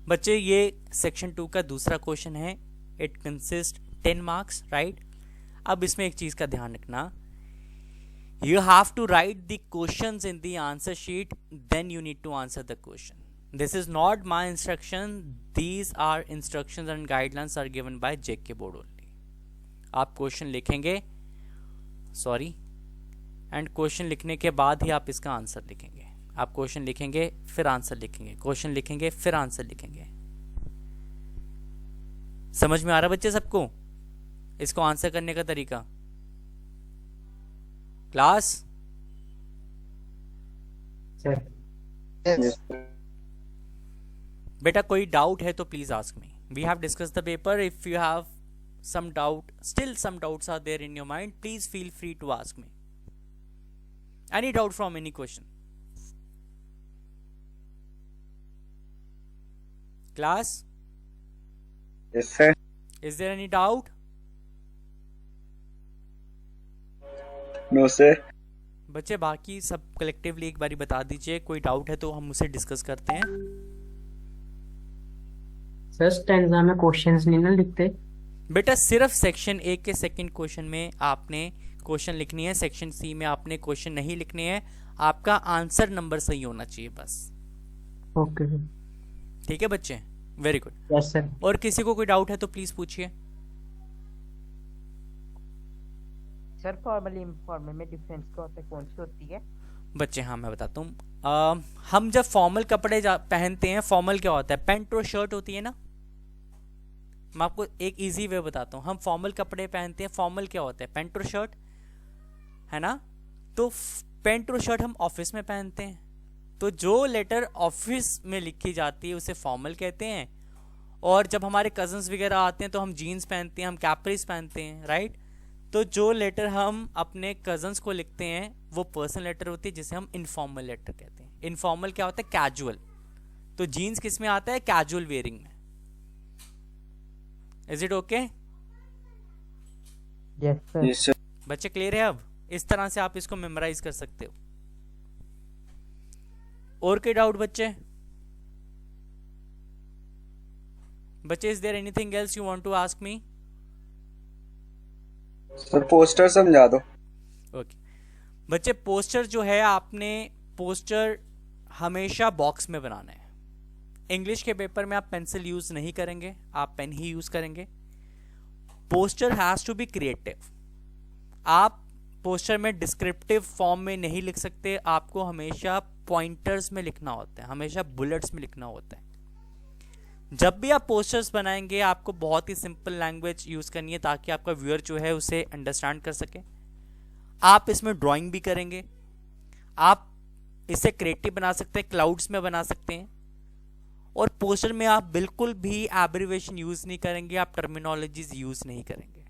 बच्चे, ये section 2 का दूसरा क्वेश्चन है। It consist 10 marks, right? अब इसमें एक चीज का ध्यान रखना, you have to write the questions in the answer sheet, then you need to answer the question. This is not my instruction, these are instructions and guidelines are given by JK board only. आप question लिखेंगे, sorry, and question लिखने के बाद ही आप इसका answer लिखेंगे। आप question लिखेंगे फिर आंसर लिखेंगे, क्वेश्चन लिखेंगे फिर आंसर लिखेंगे। समझ में आ रहा बच्चे सबको इसको आंसर करने का तरीका? क्लास बेटा कोई डाउट है तो please ask me. We have discuss the paper. If you have some doubt, still some doubts are there in your mind, please feel free to ask me any doubt from any question. Class? Yes sir. Is there any doubt? No sir. बच्चे बाकी सब collectively एक बारी बता दीजिए, कोई doubt है तो हम उसे डिस्कस करते हैं। सर स्टैंजा में क्वेश्चंस नहीं ना लिखते? बेटा सिर्फ सेक्शन 1 के सेकंड क्वेश्चन में आपने क्वेश्चन लिखनी है, सेक्शन सी में आपने क्वेश्चन नहीं लिखने हैं। आपका आंसर नंबर सही होना चाहिए बस। ओके ठीक है बच्चे, वेरी गुड। Yes sir. और किसी को कोई डाउट है तो प्लीज पूछिए। सर फॉर्मल इनफॉर्मल में डिफरेंस क्या होता है, कौन सी होती है? बच्चे हाँ मैं बताता हूँ। हम जब फॉर्मल कपड़े पहनते हैं, फॉर्मल क्या होता है? पैंट और शर्ट होती है ना। मैं आपको एक इजी वे बताता हूँ। हम फॉर्मल कपड़े पहनते हैं, फॉर्मल क्या होता है? पैंट और शर्ट, है ना? तो पैंट और शर्ट हम ऑफिस में पहनते हैं, तो जो लेटर ऑफिस में लिखी जाती है उसे फॉर्मल कहते हैं। और जब हमारे कजन्स वगैरह आते हैं तो हम जीन्स पहनते हैं, हम कैप्रीज पहनते हैं, राइट? तो जो लेटर हम अपने कजन्स को लिखते हैं वो पर्सनल लेटर होती है, जिसे हम इनफॉर्मल लेटर कहते हैं। इनफॉर्मल क्या होता है? कैजुअल। तो जीन्स किस में आता है? कैजुअल वेयरिंग में। Is it okay? Yes sir. बच्चे क्लियर है? अब इस तरह से आप इसको मेमोराइज कर सकते हो। और कोई डाउट बच्चे? बच्चे is there anything else you want to ask me? Sir poster समझा दो। ओके बच्चे, पोस्टर जो है आपने पोस्टर हमेशा बॉक्स में बनाना है। इंग्लिश के पेपर में आप पेंसिल यूज नहीं करेंगे, आप पेन ही यूज करेंगे। Poster has to be creative. आप पोस्टर में डिस्क्रिप्टिव फॉर्म में नहीं लिख सकते, आपको हमेशा पॉइंटर्स में लिखना होता है, हमेशा बुलेट्स में लिखना होता है। जब भी आप पोस्टर्स बनाएंगे आपको बहुत ही सिंपल लैंग्वेज यूज करनी है ताकि आपका व्यूअर जो है उसे अंडरस्टैंड कर सके। आप इसमें ड्राइंग भी करेंगे, आप इसे क्रिएटिव बना सकते हैं, क्लाउड्स में बना सकते हैं। और पोस्टर में आप बिल्कुल भी एब्रिविएशन यूज नहीं करेंगे, आप टर्मिनोलॉजीज यूज नहीं करेंगे।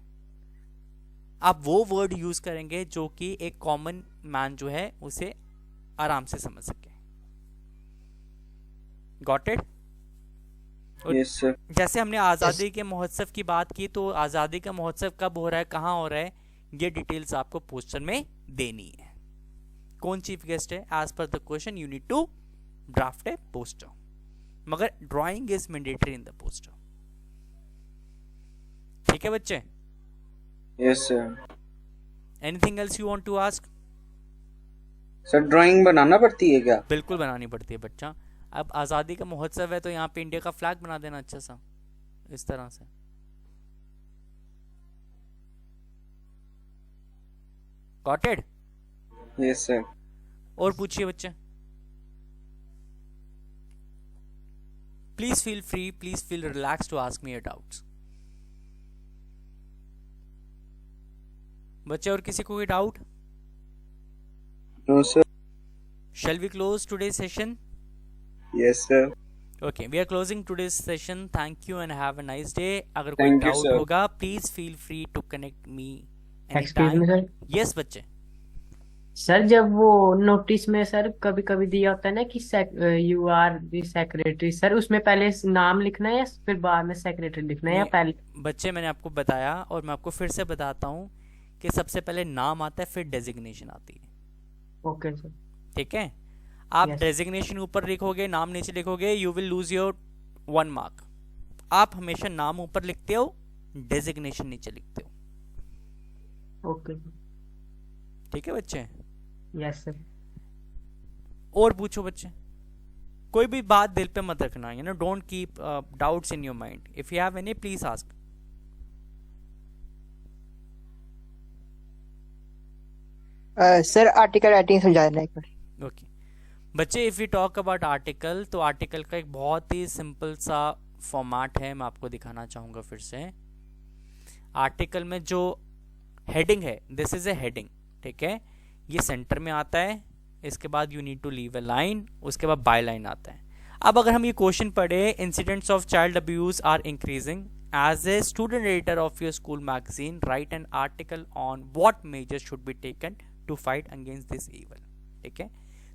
आप वो वर्ड यूज करेंगे जो कि एक कॉमन मैन जो है उसे आराम से समझ सके। Got it? Yes sir. जैसे हमने आज़ादी के महोत्सव की बात की, तो आज़ादी का महोत्सव कब हो रहा है, कहाँ हो रहा है, ये डिटेल्स आपको पोस्टर में देनी है। कौन चीफ गेस्ट है, as per the question you need to draft a poster, मगर drawing is mandatory in the poster. ठीक है बच्चे? Yes sir. Anything else you want to ask? Sir drawing बनाना पड़ती है क्या? बिल्कुल बनानी पड़ती है बच्चा। अब आज़ादी का महोत्सव है तो यहाँ पे इंडिया का फ्लैग बना देना अच्छा सा, इस तरह से। Got it? Yes sir. और पूछिए बच्चे। Please feel free, please feel relax to ask me your doubts. बच्चे और किसी को कोई doubt? No sir. Shall we close today's session? Yes sir. Okay, we are closing today's session. Thank you and have a nice day. अगर कोई Thank you, doubt sir. होगा please feel free to connect me excuse me sir. Yes बच्चे। Sir जब वो notice में sir कभी कभी दिया होता है ना कि you are the secretary, sir उसमें पहले नाम लिखना है या फिर बाद में सेक्रेटरी लिखना है या पहले? बच्चे मैंने आपको बताया और मैं आपको फिर से बताता हूँ कि सबसे पहले नाम आता है, फिर डेजिग्नेशन आती है। Okay sir. ठीक है? आप Yes. डेजिग्नेशन ऊपर लिखोगे, नाम नीचे लिखोगे, you will lose your 1 mark. आप हमेशा नाम ऊपर लिखते हो, डेजिग्नेशन नीचे लिखते हो। ओके। ठीक है बच्चे? Yes sir. और पूछो बच्चे, कोई भी बात दिल पे मत रखना, you know, don't keep doubts in your mind. If you have any please ask. Sir article writing समझा देना एक बार। ओके बच्चे, if you talk about article, तो आर्टिकल का एक बहुत ही सिंपल सा फॉर्मेट है, मैं आपको दिखाना चाहूंगा फिर से। आर्टिकल में जो हेडिंग है, दिस इज ए हेडिंग, ठीक है, ये सेंटर में आता है, इसके बाद you need to leave a line, उसके बाद बाय लाइन आता है। अब अगर हम ये क्वेश्चन पढ़े, incidents of child abuse are increasing, as a student editor of your school magazine write an article on what measures should be taken to fight against this evil. ठीक है,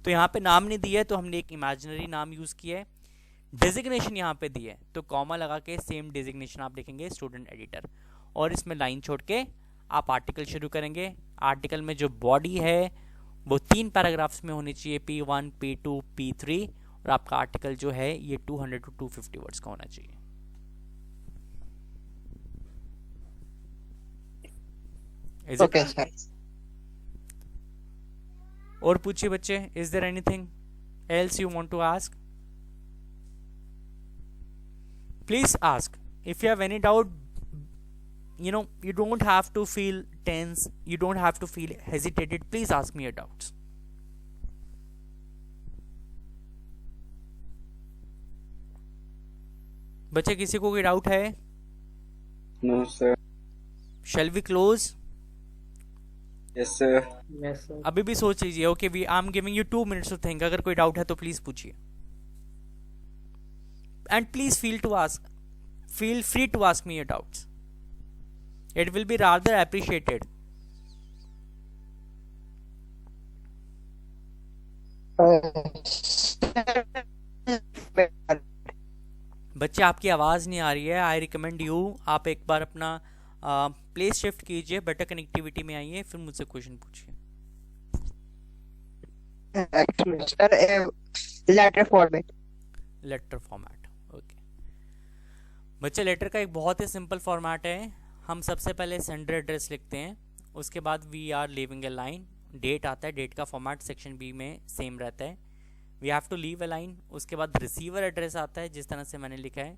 तो यहाँ पे नाम नहीं दिया है तो हमने एक इमेजिनरी नाम यूज किया है। डेजिग्नेशन यहाँ पे दी है तो कॉमा लगा के सेम डेजिग्नेशन आप लिखेंगे स्टूडेंट एडिटर, और इसमें लाइन छोड़ के आप आर्टिकल शुरू करेंगे। आर्टिकल में जो बॉडी है वो 3 पैराग्राफ्स में होनी चाहिए, P1, P2, P3, और आपका आर्टिकल जो है ये 200 to 250 वर्ड्स का होना चाहिए। Okay sir. और पूछिए बच्चे, is there anything else you want to ask? Please ask if you have any doubt. You know, you don't have to feel tense, you don't have to feel hesitated, please ask me your doubts. बच्चे किसी को कोई doubt है? No sir. Shall we close? Yes sir. Yes sir. अभी भी सोच लीजिए। Okay, we I am giving you 2 minutes to think। अगर कोई डाउट है तो प्लीज पूछिए, and please feel free to ask me your doubts. It will be rather appreciated. बच्चे आपकी आवाज नहीं आ रही है। आई रिकमेंड यू, आप एक बार अपना प्लेस शिफ्ट कीजिए, बेटर कनेक्टिविटी में आइए, फिर मुझसे क्वेश्चन पूछिए। Letter format. Letter format, okay बच्चे, लेटर का एक बहुत ही सिंपल फॉर्मेट है। हम सबसे पहले सेंडर एड्रेस लिखते हैं, उसके बाद we are leaving a line, date आता है, डेट का फॉर्मेट सेक्शन बी में सेम रहता है, we have to leave a line, उसके बाद रिसीवर एड्रेस आता है जिस तरह से मैंने लिखा है,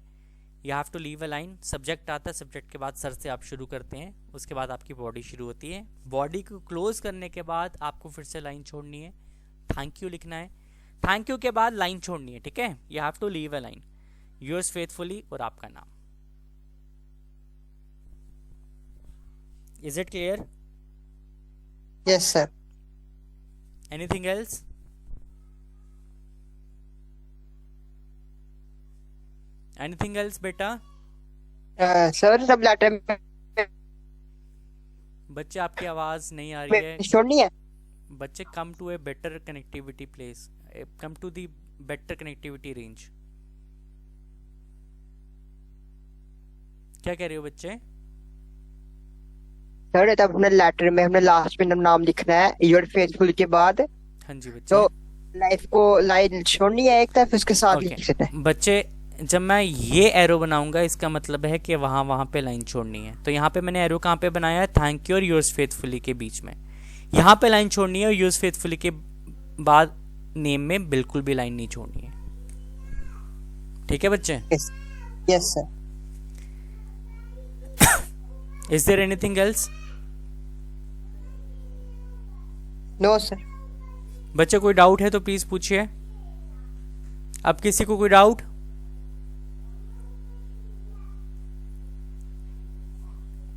you have to leave a line, subject आता है, सब्जेक्ट के बाद सर से आप शुरू करते हैं, उसके बाद आपकी बॉडी शुरू होती है, बॉडी को क्लोज करने के बाद आपको फिर से लाइन छोड़नी है, थैंक यू लिखना है, थैंक यू के बाद लाइन छोड़नी है, ठीक है, you have to leave a line, yours faithfully और आपका नाम। Is it clear? Yes sir. Anything else? Anything else बेटा? सर सब लेटर में बच्चे आपकी आवाज नहीं आ रही है। छोड़नी है। बच्चे come to a better connectivity place, come to the better connectivity range. क्या कह रहे हो बच्चे? सर तब हमने लेटर में हमने लास्ट में नाम लिखना है योर फेथफुल के बाद। हाँ जी बच्चे। तो लाइफ को लाइन छोड़नी है एक तरफ, उसके साथ लिख देना है। बच्चे जब मैं ये एरो बनाऊंगा इसका मतलब है कि वहां पे लाइन छोड़नी है। तो यहाँ पे मैंने एरो कहाँ पे बनाया है? थैंक यू और योर्स फेथफुली के बीच में। यहाँ पे लाइन छोड़नी है और योर्स फेथफुली के बाद नेम में बिल्कुल भी लाइन नहीं छोड़नी है। ठीक है बच्चे? Yes sir. Is there anything else? No sir. बच्चे कोई डाउट है तो प्लीज पूछिए। अब किसी को कोई डाउट?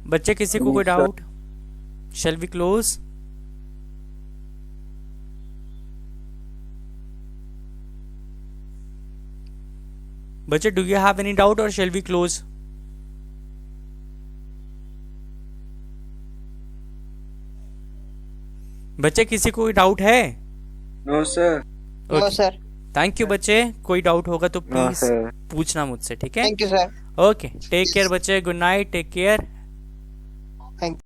बच्चे किसी को कोई डाउट? Shall we close? बच्चे do you have any doubt और शैल वी क्लोज? बच्चे किसी को कोई डाउट है? No sir. No sir. Thank you बच्चे। कोई डाउट होगा तो प्लीज पूछना मुझसे, ठीक है? Thank you sir. Okay, take care बच्चे, गुड नाइट, टेक केयर